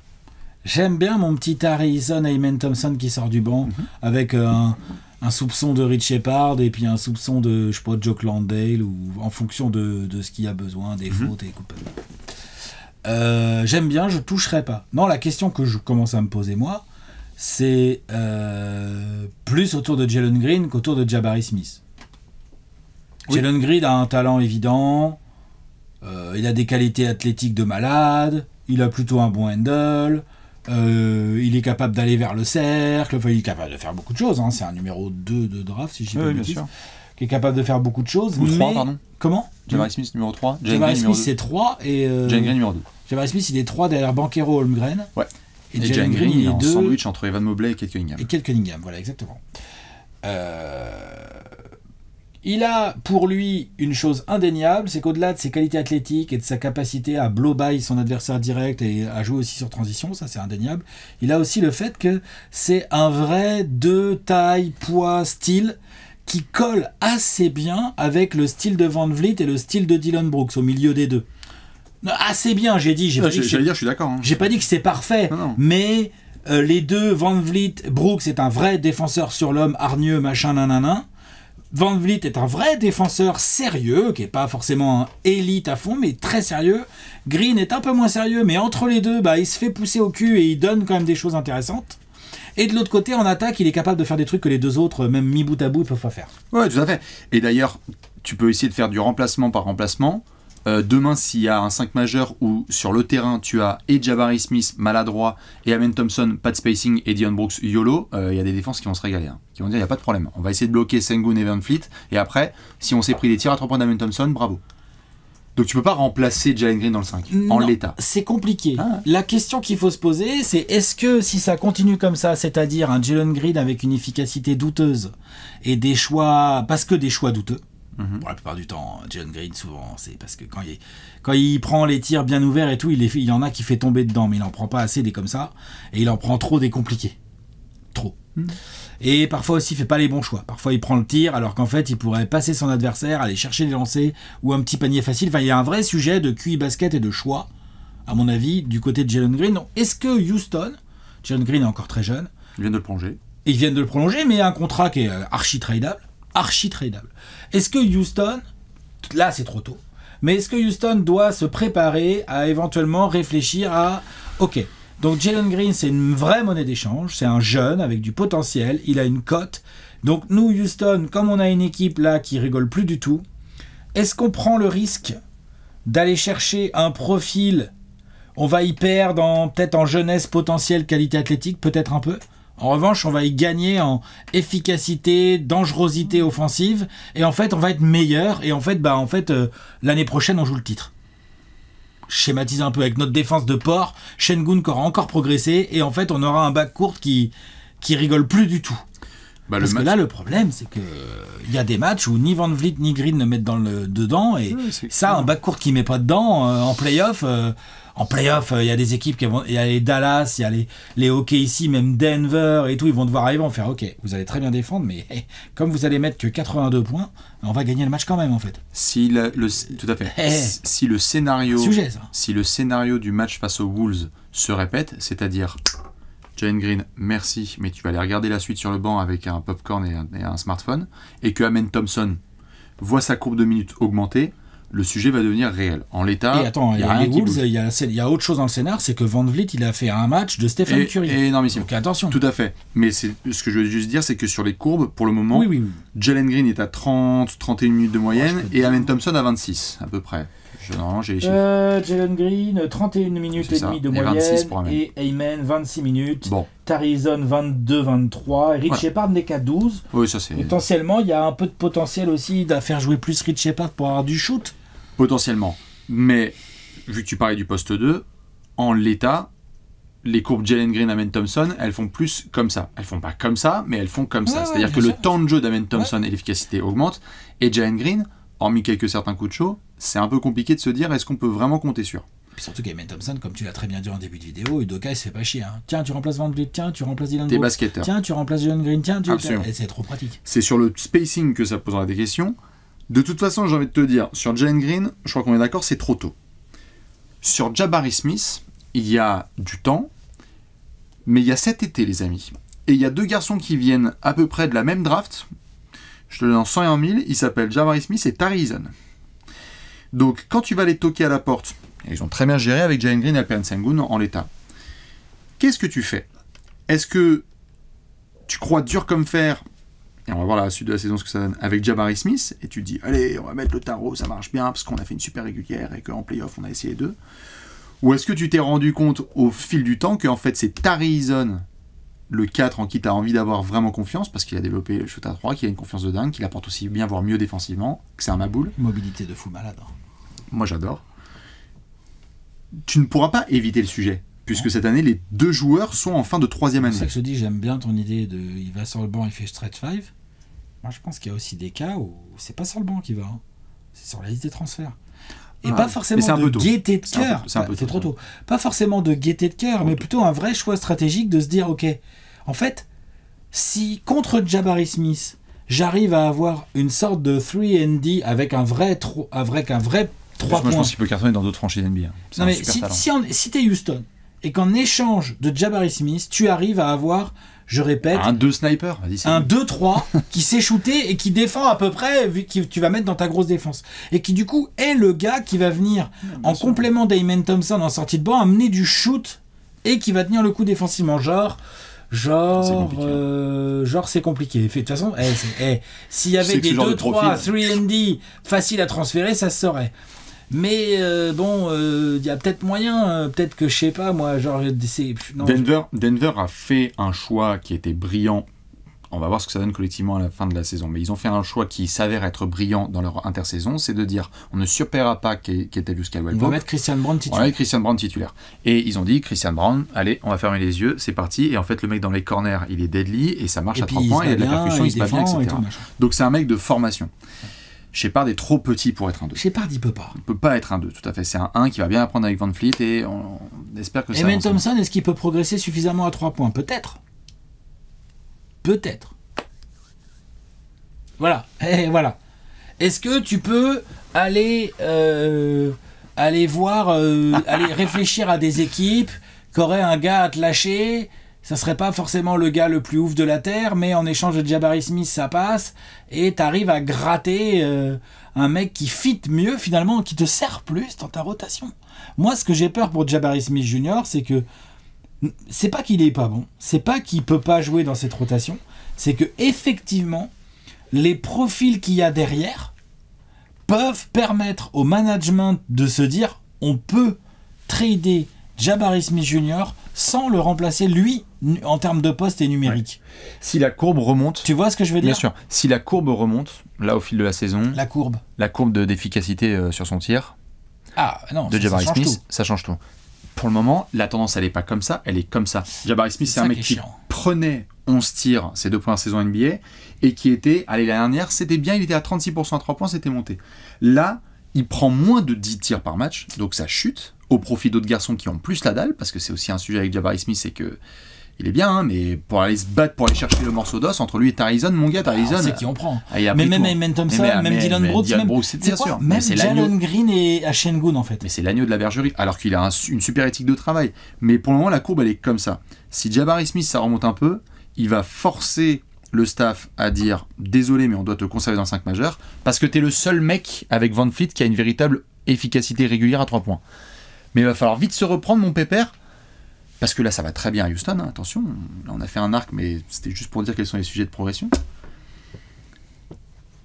J'aime bien mon petit Tarizon Amen Thompson qui sort du banc, avec un soupçon de Rich Shepard et puis un soupçon de, je sais pas, Jock Landale, ou en fonction de ce qu'il y a besoin, des fautes et coups de... J'aime bien, je toucherai pas. Non, la question que je commence à me poser, moi, c'est plus autour de Jalen Green qu'autour de Jabari Smith. Oui. Jalen Green a un talent évident, il a des qualités athlétiques de malade, il a plutôt un bon handle, Il est capable d'aller vers le cercle, enfin, il est capable de faire beaucoup de choses. Hein. C'est un numéro 2 de draft, si je dis pas de bien bêtises. sûr. Qui est capable de faire beaucoup de choses. Ou 3, pardon. Comment? Jabari Smith numéro 3. Jabari Smith c'est 3 et... Jalen Green numéro 2. Jabari Smith il est 3 derrière Banchero Holmgren. Ouais. Et Jalen Green il est en 2. sandwich entre Evan Mobley et Kate Cunningham. Et Kate Cunningham, voilà, exactement. Il a pour lui une chose indéniable, c'est qu'au-delà de ses qualités athlétiques et de sa capacité à blow-by son adversaire direct et à jouer aussi sur transition, ça c'est indéniable, il a aussi le fait que c'est un vrai de taille, poids, style qui colle assez bien avec le style de Van Vliet et le style de Dillon Brooks au milieu des deux. Non, assez bien, j'ai dit. J'allais dire, je suis d'accord. Hein. J'ai pas dit que c'est parfait, non. mais les deux, Van Vliet, Brooks est un vrai défenseur sur l'homme, hargneux, machin, nanana. Van Vliet est un vrai défenseur sérieux, qui n'est pas forcément un élite à fond, mais très sérieux. Green est un peu moins sérieux, mais entre les deux, il se fait pousser au cul et il donne quand même des choses intéressantes. Et de l'autre côté, en attaque, il est capable de faire des trucs que les deux autres, même mis bout à bout, ne peuvent pas faire. Ouais, tout à fait. Et d'ailleurs, tu peux essayer de faire du remplacement par remplacement. Demain, s'il y a un 5 majeur où sur le terrain, tu as et Jabari Smith maladroit, et Amen Thompson, pas de spacing, et Dillon Brooks YOLO, il y a des défenses qui vont se régaler. Hein, qui vont dire, il n'y a pas de problème. On va essayer de bloquer Sengun et Van Fleet, et après, si on s'est pris des tirs à 3 points d'Amen Thompson, bravo. Donc tu peux pas remplacer Jalen Green dans le 5, en l'état. C'est compliqué. La question qu'il faut se poser, c'est est-ce que si ça continue comme ça, c'est-à-dire un Jalen Green avec une efficacité douteuse, et des choix, parce que des choix douteux, pour la plupart du temps, Jalen Green, souvent, c'est parce que quand il prend les tirs bien ouverts et tout, il y en a qui fait tomber dedans, mais il en prend pas assez des comme ça, et il en prend trop des compliqués. Trop. Et parfois aussi, il fait pas les bons choix. Parfois, il prend le tir, alors qu'en fait, il pourrait passer son adversaire, aller chercher les lancers, ou un petit panier facile. Enfin, il y a un vrai sujet de QI basket et de choix, à mon avis, du côté de Jalen Green. Donc, est-ce que Houston, Jalen Green est encore très jeune, ils viennent de le prolonger. Ils viennent de le prolonger, mais un contrat qui est archi-tradable. Est-ce que Houston, là c'est trop tôt, mais est-ce que Houston doit se préparer à éventuellement réfléchir à, ok, donc Jalen Green c'est une vraie monnaie d'échange, c'est un jeune avec du potentiel, il a une cote, donc nous Houston, comme on a une équipe là qui rigole plus du tout, est-ce qu'on prend le risque d'aller chercher un profil, on va y perdre peut-être en jeunesse potentielle, qualité athlétique, peut-être un peu. En revanche, on va y gagner en efficacité, dangerosité offensive, et en fait, on va être meilleur, et en fait, l'année prochaine, on joue le titre. Schématise un peu avec notre défense de port, Sengun qui aura encore progressé, et en fait, on aura un backcourt qui rigole plus du tout. Parce que là, le problème, c'est que il y a des matchs où ni Van Vliet ni Green ne mettent dedans, et un backcourt qui met pas dedans en play-off. En play-off, il y a des équipes il y a les Dallas, il y a les OKC, même Denver et tout, ils vont devoir arriver, on va faire ok, vous allez très bien défendre, mais comme vous allez mettre que 82 points, on va gagner le match quand même en fait. Tout à fait. Si le scénario du match face aux Wolves se répète, c'est-à-dire Jalen Green, merci, mais tu vas aller regarder la suite sur le banc avec un popcorn et un smartphone, et que Amen Thompson voit sa courbe de minutes augmenter, le sujet va devenir réel. En l'état, et attends, il y a les Wolves, il y a autre chose dans le scénar, c'est que Van Vliet, il a fait un match de Stephen Curry. Énormissime. Donc attention. Tout à fait. Mais ce que je veux juste dire, c'est que sur les courbes, pour le moment, Jalen Green est à 31 minutes de moyenne, et Amen Thompson à 26, à peu près. Normalement, j'ai les chiffres. Jalen Green, 31 minutes et demie de moyenne, et Amen, 26 minutes. Bon. Tarizon, 22-23. Rich Shepard n'est qu'à 12. Oui, ça c'est... Potentiellement, il y a un peu de potentiel aussi d'à faire jouer plus Rich Shepard pour avoir du shoot. Potentiellement. Mais, vu que tu parlais du poste 2, en l'état, les courbes Jalen Green, Amen Thompson, elles font plus comme ça. Elles font pas comme ça, mais elles font comme ça. C'est-à-dire que le temps de jeu d'Amen Thompson et l'efficacité augmentent. Et Jalen Green, hormis certains coups de chaud, c'est un peu compliqué de se dire est-ce qu'on peut vraiment compter sur. Puis surtout qu'Amen Thompson, comme tu l'as très bien dit en début de vidéo, Udoka il se fait pas chier. Hein. Tiens, tu remplaces Van Vliet, tiens, tu remplaces Dillon Brooks, basketteur. Tiens, tu remplaces Jalen Green, tiens, et c'est trop pratique. C'est sur le spacing que ça posera des questions. De toute façon, j'ai envie de te dire, sur Jalen Green, je crois qu'on est d'accord, c'est trop tôt. Sur Jabari Smith, il y a du temps, mais il y a cet été, les amis. Et il y a deux garçons qui viennent à peu près de la même draft. Je te le donne en 100 et en 1000, ils s'appellent Jabari Smith et Tarizon. Donc, quand tu vas les toquer à la porte, et ils ont très bien géré avec Jalen Green et Alperen Sengun en l'état, qu'est-ce que tu fais? Est-ce que tu crois dur comme fer, et on va voir la suite de la saison ce que ça donne, avec Jabari Smith, et tu te dis, allez, on va mettre le tarot, ça marche bien, parce qu'on a fait une super régulière, et qu'en playoff, on a essayé d'eux, Ou est-ce que tu t'es rendu compte au fil du temps qu'en fait c'est Tari Eason, le 4 en qui tu as envie d'avoir vraiment confiance, parce qu'il a développé le shoot à 3, qu'il a une confiance de dingue, qu'il apporte aussi bien, voire mieux défensivement, que c'est un maboule. Mobilité de fou malade. Moi j'adore. Tu ne pourras pas éviter le sujet, puisque cette année les 2 joueurs sont en fin de 3e année. C'est ça que je te dis, j'aime bien ton idée de il va sur le banc, il fait stretch 5. Moi je pense qu'il y a aussi des cas où c'est pas sur le banc qu'il va, hein. C'est sur la liste des transferts. Et pas forcément de gaieté de cœur, c'est trop tôt. Pas forcément de gaieté de cœur, mais plutôt un vrai choix stratégique de se dire, ok, en fait, si contre Jabari Smith, j'arrive à avoir une sorte de 3&D avec un vrai 3 points. Moi je pense qu'il peut cartonner dans d'autres franchises NBA. Non mais si t'es Houston, et qu'en échange de Jabari Smith, tu arrives à avoir, je répète, un 2 sniper, un 2-3 qui sait shooter et qui défend à peu près, vu que tu vas mettre dans ta grosse défense. Et qui du coup est le gars qui va venir en complément d'Amen Thompson en sortie de banc, amener du shoot et qui va tenir le coup défensivement. Genre c'est compliqué. De toute façon, s'il y avait des 2-3, 3&D faciles à transférer, ça se saurait. Mais il y a peut-être moyen, peut-être que je sais pas moi, genre Denver a fait un choix qui était brillant. On va voir ce que ça donne collectivement à la fin de la saison, mais ils ont fait un choix qui s'avère être brillant dans leur intersaison, c'est de dire on ne surpaiera pas Kentavious Caldwell-Pope. On va mettre Christian Brown titulaire. On va mettre Christian Brown titulaire. Et ils ont dit Christian Brown, allez, on va fermer les yeux, c'est parti. Et en fait le mec dans les corners, il est deadly et ça marche à 3 points, il y a de la percussion, il se bat bien, etc. Donc c'est un mec de formation. Shepard est trop petit pour être un 2. Shepard, il peut pas. Il peut pas être un 2, tout à fait. C'est un 1 qui va bien apprendre avec Van Fleet et on espère que ça Amen Thompson, est-ce qu'il peut progresser suffisamment à 3 points ? Peut-être. Voilà. Voilà. Est-ce que tu peux aller voir, aller réfléchir à des équipes qui auraient un gars à te lâcher ? Ça serait pas forcément le gars le plus ouf de la Terre, mais en échange de Jabari Smith, ça passe. Et t'arrives à gratter un mec qui fit mieux, finalement, qui te sert plus dans ta rotation. Moi, ce que j'ai peur pour Jabari Smith Jr., c'est que c'est pas qu'il est pas bon, c'est pas qu'il peut pas jouer dans cette rotation, c'est que effectivement, les profils qu'il y a derrière peuvent permettre au management de se dire on peut trader Jabari Smith Jr. sans le remplacer lui en termes de poste et numérique. Ouais. Si la courbe remonte... Tu vois ce que je veux dire ? Bien sûr. Si la courbe remonte, là au fil de la saison... La courbe d'efficacité sur son tir de Jabari Smith, ça change tout. Pour le moment, la tendance elle est pas comme ça, elle est comme ça. Jabari Smith c'est un mec qui prenait 11 tirs, ses 2 premières saisons NBA, et qui était, la dernière, c'était bien, il était à 36% à 3 points, c'était monté. Là, il prend moins de 10 tirs par match, donc ça chute, au profit d'autres garçons qui ont plus la dalle, parce que c'est aussi un sujet avec Jabari Smith, c'est que il est bien, hein, mais pour aller se battre, pour aller chercher le morceau d'os entre lui et Tarizon, mon gars, Tarizon. C'est qui on prend. Mais même Amen Thompson, même Dylan Brooks, même Jalen Green et Sengun en fait. Mais c'est l'agneau de la bergerie, alors qu'il a une super éthique de travail. Mais pour le moment, la courbe, elle est comme ça. Si Jabari Smith, ça remonte un peu, il va forcer le staff à dire désolé, mais on doit te conserver dans le 5 majeur, parce que t'es le seul mec avec Van Fleet qui a une véritable efficacité régulière à 3 points. Mais il va falloir vite se reprendre, mon pépère. Parce que là, ça va très bien à Houston, hein, attention. Là, on a fait un arc, mais c'était juste pour dire quels sont les sujets de progression.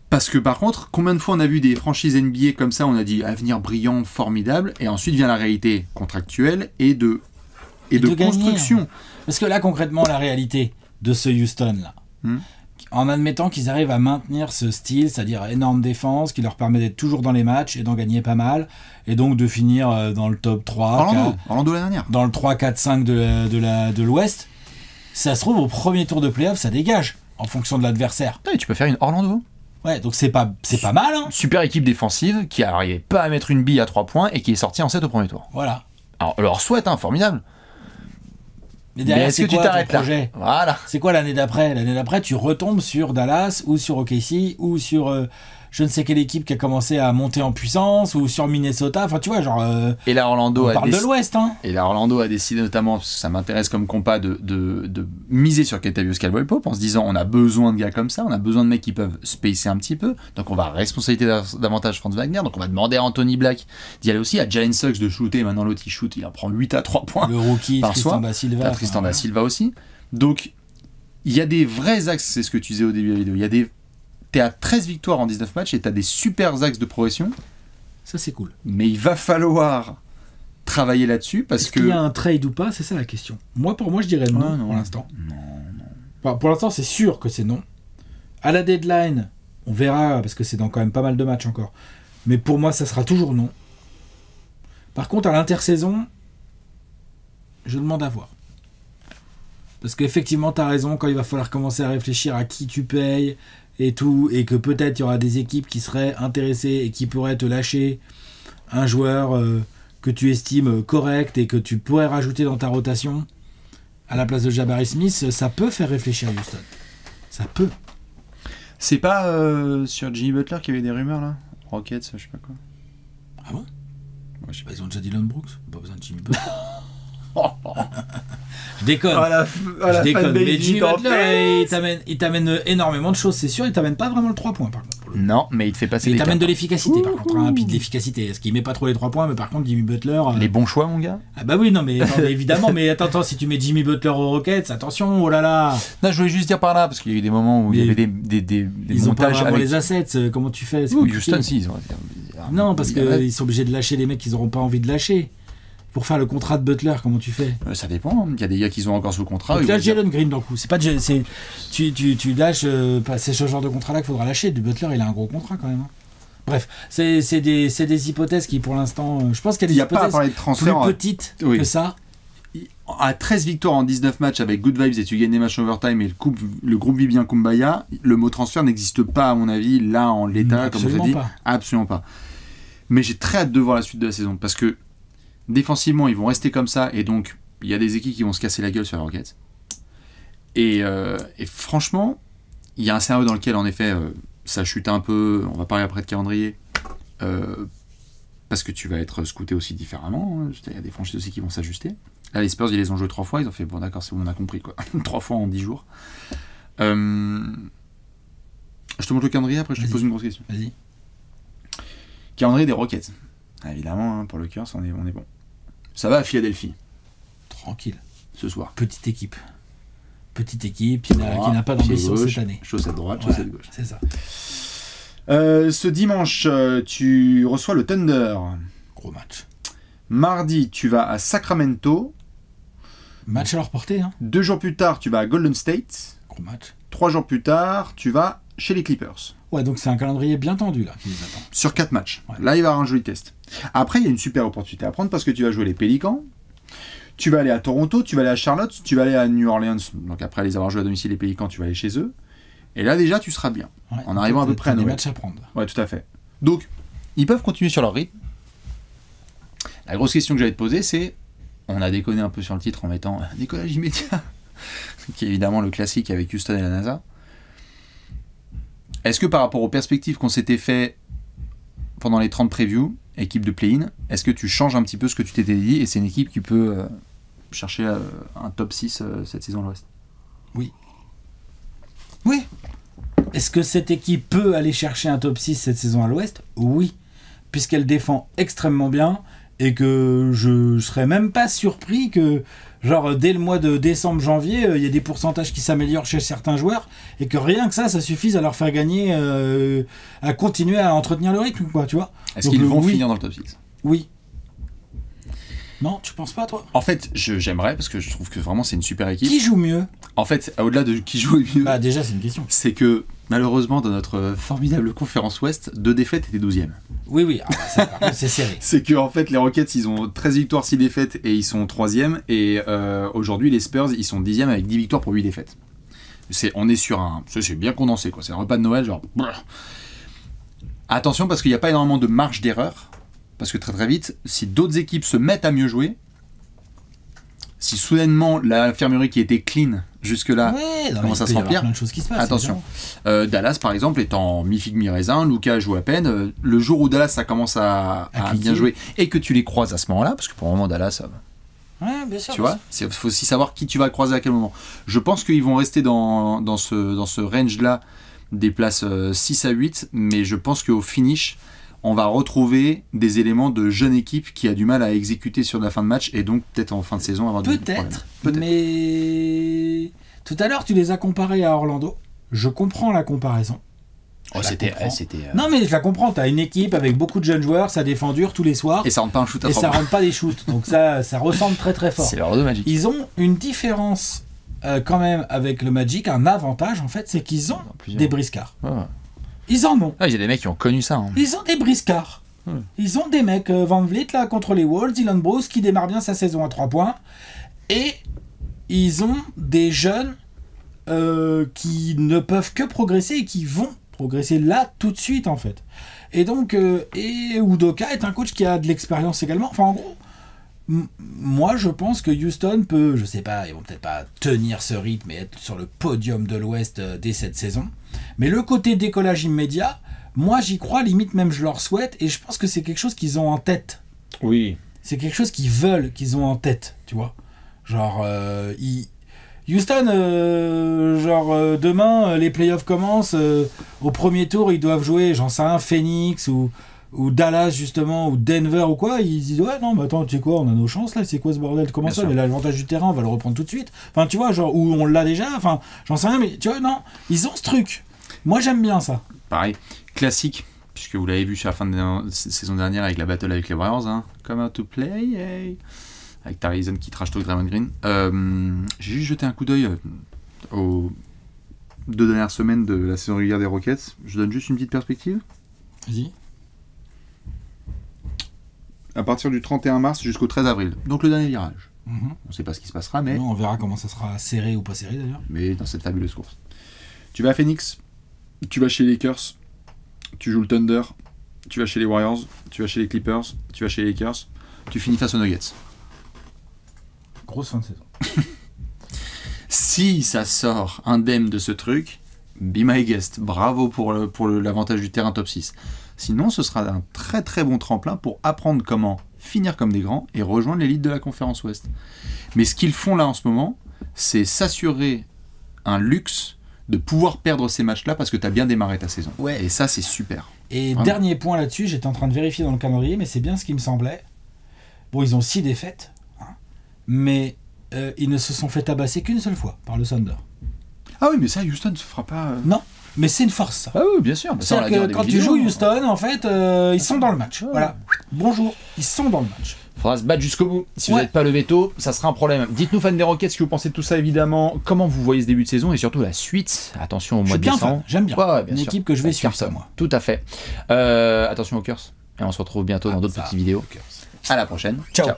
Parce que par contre, combien de fois on a vu des franchises NBA comme ça, on a dit avenir brillant, formidable, et ensuite vient la réalité contractuelle et de construction. Gagner. Parce que là, concrètement, la réalité de ce Houston-là, en admettant qu'ils arrivent à maintenir ce style, c'est-à-dire énorme défense, qui leur permet d'être toujours dans les matchs et d'en gagner pas mal, et donc de finir dans le top 3, Orlando l'année dernière. Dans le 3, 4, 5 de l'Ouest, ça se trouve au premier tour de play-off, ça dégage, en fonction de l'adversaire. Ouais, tu peux faire une Orlando. Ouais, donc c'est pas mal. Hein. Super équipe défensive qui n'arrivait pas à mettre une bille à 3 points et qui est sortie en 7 au premier tour. Voilà. Alors, leur souhaite, hein, formidable. Mais derrière, est-ce que tu t'arrêtes là ? Voilà. C'est quoi l'année d'après ? L'année d'après, tu retombes sur Dallas ou sur OKC ou sur je ne sais quelle équipe qui a commencé à monter en puissance ou sur Minnesota. Enfin, tu vois, genre. Et là, Orlando on parle de l'Ouest, hein. Et là, Orlando a décidé notamment, parce que ça m'intéresse comme compas, de miser sur Kentavious Caldwell-Pope en se disant on a besoin de gars comme ça, on a besoin de mecs qui peuvent spacer un petit peu. Donc, on va responsabiliser davantage Franz Wagner. Donc, on va demander à Anthony Black d'y aller aussi, à Jalen Suggs de shooter. Maintenant, l'autre, il shoot, il en prend 8 à 3 points. Le rookie, par Tristan soir. Da Silva. Tristan Da Silva aussi. Donc, il y a des vrais axes, c'est ce que tu disais au début de la vidéo. T'es à 13 victoires en 19 matchs et t'as des super axes de progression. Ça, c'est cool. Mais il va falloir travailler là-dessus parce Est-ce qu'il y a un trade ou pas? C'est ça la question. Pour moi, je dirais non, pour l'instant. Non. Enfin, pour l'instant, c'est sûr que c'est non. À la deadline, on verra, parce que c'est dans quand même pas mal de matchs encore. Mais pour moi, ça sera toujours non. Par contre, à l'intersaison, je demande à voir. Parce qu'effectivement, tu as raison, quand il va falloir commencer à réfléchir à qui tu payes et tout, et que peut-être il y aura des équipes qui seraient intéressées et qui pourraient te lâcher un joueur que tu estimes correct et que tu pourrais rajouter dans ta rotation à la place de Jabari Smith, ça peut faire réfléchir Houston. Ça peut. C'est pas sur Jimmy Butler qu'il y avait des rumeurs là? Rockets, je sais pas quoi. Ah bon? Ouais, je sais pas. Ils ont déjà Dylan Brooks, pas besoin de Jimmy Butler. Je déconne. Je déconne. Mais Jimmy Butler, il t'amène énormément de choses, c'est sûr. Il t'amène pas vraiment le 3 points, par contre. Non, mais il te fait passer il des t'amène caps. de l'efficacité, par contre. Hein, puis de l'efficacité. Parce qu'il met pas trop les 3 points, mais par contre, Jimmy Butler. Les bons choix, mon gars. Ah bah oui, non, mais évidemment. Mais attends, si tu mets Jimmy Butler aux Rockets, attention, oh là là. Non, je voulais juste dire par là, parce qu'il y a eu des moments où il y avait des ils ont pas montages vraiment avec les assets. Comment tu fais? Houston, si. Ils ont... Non, parce qu'ils sont obligés de lâcher les mecs qu'ils n'auront pas envie de lâcher. Pour faire le contrat de Butler, comment tu fais? Ça dépend. Il y a des gars qui sont encore sous contrat. Tu lâches Jalen Green dans le coup. C'est pas tu lâches. C'est ce genre de contrat-là qu'il faudra lâcher. Du Butler, il a un gros contrat quand même. Hein. Bref, c'est des hypothèses qui, pour l'instant, je pense qu'il y a des hypothèses pas à parler de transfert, plus petites que ça. À 13 victoires en 19 matchs avec good vibes et tu gagnes des matchs overtime et le groupe vit bien Kumbaya, le mot transfert n'existe pas à mon avis là en l'état, comme on s'est dit. Absolument pas. Mais j'ai très hâte de voir la suite de la saison parce que défensivement, ils vont rester comme ça et donc il y a des équipes qui vont se casser la gueule sur les Rockets. Et franchement, il y a un scénario dans lequel en effet ça chute un peu. On va parler après de calendrier parce que tu vas être scouté aussi différemment. Hein. Il y a des franchises aussi qui vont s'ajuster. Là, les Spurs, ils les ont joués 3 fois. Ils ont fait bon, d'accord, c'est bon, on a compris quoi. 3 fois en 10 jours. Je te montre le calendrier après. Je te pose une grosse question. Vas-y. Calendrier des Rockets. Ah, évidemment, hein, pour le Curse, on est bon. Ça va à Philadelphie. Tranquille. Ce soir. Petite équipe qui n'a pas d'ambition cette année. Chaussette droite, chaussette gauche. C'est ça. Ce dimanche, tu reçois le Thunder. Gros match. Mardi, tu vas à Sacramento. Match à leur portée. Hein. 2 jours plus tard, tu vas à Golden State. Gros match. 3 jours plus tard, tu vas chez les Clippers. Ouais, donc c'est un calendrier bien tendu là qui nous attend. Sur 4 matchs. Ouais. Là, il va y avoir un joli test. Après, il y a une super opportunité à prendre parce que tu vas jouer les Pélicans. Tu vas aller à Toronto, tu vas aller à Charlotte, tu vas aller à New Orleans. Donc après les avoir joués à domicile, les Pélicans, tu vas aller chez eux. Et là, déjà, tu seras bien. Ouais, en arrivant à peu près à Noël. Des matchs à prendre. Ouais, tout à fait. Donc, ils peuvent continuer sur leur rythme. La grosse question que j'allais te poser, c'est... On a déconné un peu sur le titre en mettant décollage immédiat, qui est évidemment le classique avec Houston et la NASA. Est-ce que par rapport aux perspectives qu'on s'était fait pendant les 30 previews, équipe de play-in, est-ce que tu changes un petit peu ce que tu t'étais dit et c'est une équipe qui peut chercher un top 6 cette saison à l'Ouest? Oui. Oui. Est-ce que cette équipe peut aller chercher un top 6 cette saison à l'Ouest? Oui. Puisqu'elle défend extrêmement bien et que je serais même pas surpris que genre dès le mois de décembre-janvier, il y a des pourcentages qui s'améliorent chez certains joueurs et que rien que ça suffise à leur faire gagner, à continuer à entretenir le rythme, quoi, tu vois. Est-ce qu'ils vont finir dans le top 6? Oui. Non, tu penses pas, toi? En fait, j'aimerais parce que je trouve que vraiment c'est une super équipe. Qui joue mieux? En fait, au-delà de qui joue mieux, bah déjà c'est une question. C'est que malheureusement dans notre formidable conférence Ouest, 2 défaites et t'es 12e. Oui, par contre, c'est serré. C'est que en fait les Rockets ils ont 13 victoires, 6 défaites et ils sont 3e et aujourd'hui les Spurs ils sont 10e avec 10 victoires pour 8 défaites. On est sur c'est bien condensé quoi, c'est un repas de Noël genre. Brrr. Attention parce qu'il n'y a pas énormément de marge d'erreur parce que très très vite si d'autres équipes se mettent à mieux jouer, si soudainement l'infirmerie qui était clean jusque-là commence à se remplir, plein de choses qui se passent, attention. Dallas par exemple est en mi-figue mi-raisin, Luka joue à peine. Le jour où Dallas ça commence à bien jouer et que tu les croises à ce moment-là, parce que pour le moment Dallas, ouais, bien sûr, tu vois, il faut aussi savoir qui tu vas croiser à quel moment. Je pense qu'ils vont rester dans ce range-là des places 6 à 8, mais je pense qu'au finish, on va retrouver des éléments de jeune équipe qui a du mal à exécuter sur la fin de match et donc peut-être en fin de saison avoir des problèmes. Peut-être. Mais tout à l'heure tu les as comparés à Orlando. Je comprends la comparaison. Oh, Je la c'était. comprends. c'était Non, mais je la comprends. T'as une équipe avec beaucoup de jeunes joueurs, ça défend dur tous les soirs. Et ça rentre pas un shoot à Et 3 ça points. rentre pas des shoots. Donc ça ressemble très très fort. C'est l'heure de Magic. Ils ont une différence quand même avec le Magic, un avantage en fait, c'est qu'ils ont Plusieurs. des briscards. Ouais. Ils en ont. Ah, il y a des mecs qui ont connu ça. Hein. Ils ont des briscards. Ils ont des mecs, Van Vliet là contre les Wolves, Dylan Brooks qui démarre bien sa saison à 3 points. Et ils ont des jeunes qui ne peuvent que progresser et qui vont progresser là tout de suite en fait. Et donc, et Udoka est un coach qui a de l'expérience également. Enfin en gros, moi je pense que Houston peut, je sais pas, ils vont peut-être pas tenir ce rythme et être sur le podium de l'Ouest dès cette saison. Mais le côté décollage immédiat, moi j'y crois, limite même je leur souhaite, et je pense que c'est quelque chose qu'ils ont en tête. Oui. C'est quelque chose qu'ils veulent, qu'ils ont en tête, tu vois. Genre, Houston, demain, les playoffs commencent, au premier tour, ils doivent jouer, j'en sais rien, Phoenix ou Dallas, justement, ou Denver ou quoi. Ils disent, ouais, non, mais attends, tu sais quoi, on a nos chances là, c'est quoi ce bordel? Comment Bien ça? sûr. Mais l'avantage du terrain, on va le reprendre tout de suite. Enfin, tu vois, genre, où on l'a déjà, enfin, j'en sais rien, mais tu vois, non, ils ont ce truc. Moi, j'aime bien ça. Pareil, classique, puisque vous l'avez vu sur la fin de la saison dernière avec la battle avec les Warriors, hein. Come out to play, hey. Avec Tarizon qui trash talk Draymond Green. J'ai juste jeté un coup d'œil aux 2 dernières semaines de la saison régulière des Rockets. Je donne juste une petite perspective. Vas-y. À partir du 31 mars jusqu'au 13 avril, donc le dernier virage. On ne sait pas ce qui se passera, mais, Non, on verra comment ça sera serré ou pas serré d'ailleurs. mais dans cette fabuleuse course. Tu vas à Phoenix, tu vas chez les Lakers, tu joues le Thunder, tu vas chez les Warriors, tu vas chez les Clippers, tu vas chez les Lakers, tu finis face aux Nuggets. Grosse fin de saison. Si ça sort indemne de ce truc, be my guest. Bravo pour l'avantage du terrain top 6. Sinon, ce sera un très très bon tremplin pour apprendre comment finir comme des grands et rejoindre l'élite de la conférence Ouest. Mais ce qu'ils font là en ce moment, c'est s'assurer un luxe de pouvoir perdre ces matchs-là parce que tu as bien démarré ta saison. Ouais. Et ça, c'est super. Et Vraiment. dernier point là-dessus, j'étais en train de vérifier dans le calendrier, mais c'est bien ce qui me semblait. Bon, ils ont 6 défaites, hein, mais ils ne se sont fait tabasser qu'une seule fois par le Thunder. Ah oui, mais ça, Houston ne se fera pas... Non, mais c'est une force ça. Ah oui, bien sûr. Ça, on l'a dit en C'est-à-dire que début quand de tu vidéo, joues hein. Houston, en fait, ils sont dans le match. Ouais. Voilà. Bonjour, ils sont dans le match. Faudra se battre jusqu'au bout. Si vous Ouais. n'êtes pas levé tôt, ça sera un problème. Dites-nous, fans des Rockets, ce que vous pensez de tout ça, évidemment. Comment vous voyez ce début de saison et surtout la suite. Attention au Je mois suis de bien décembre. fan, j'aime bien. Ouais, bien Une sûr. équipe que je vais Ça suivre, cartonne. ça, moi. Tout à fait. Attention aux Curse. Et on se retrouve bientôt dans d'autres Ça, petites vidéos. Lakers. À la prochaine. Ciao.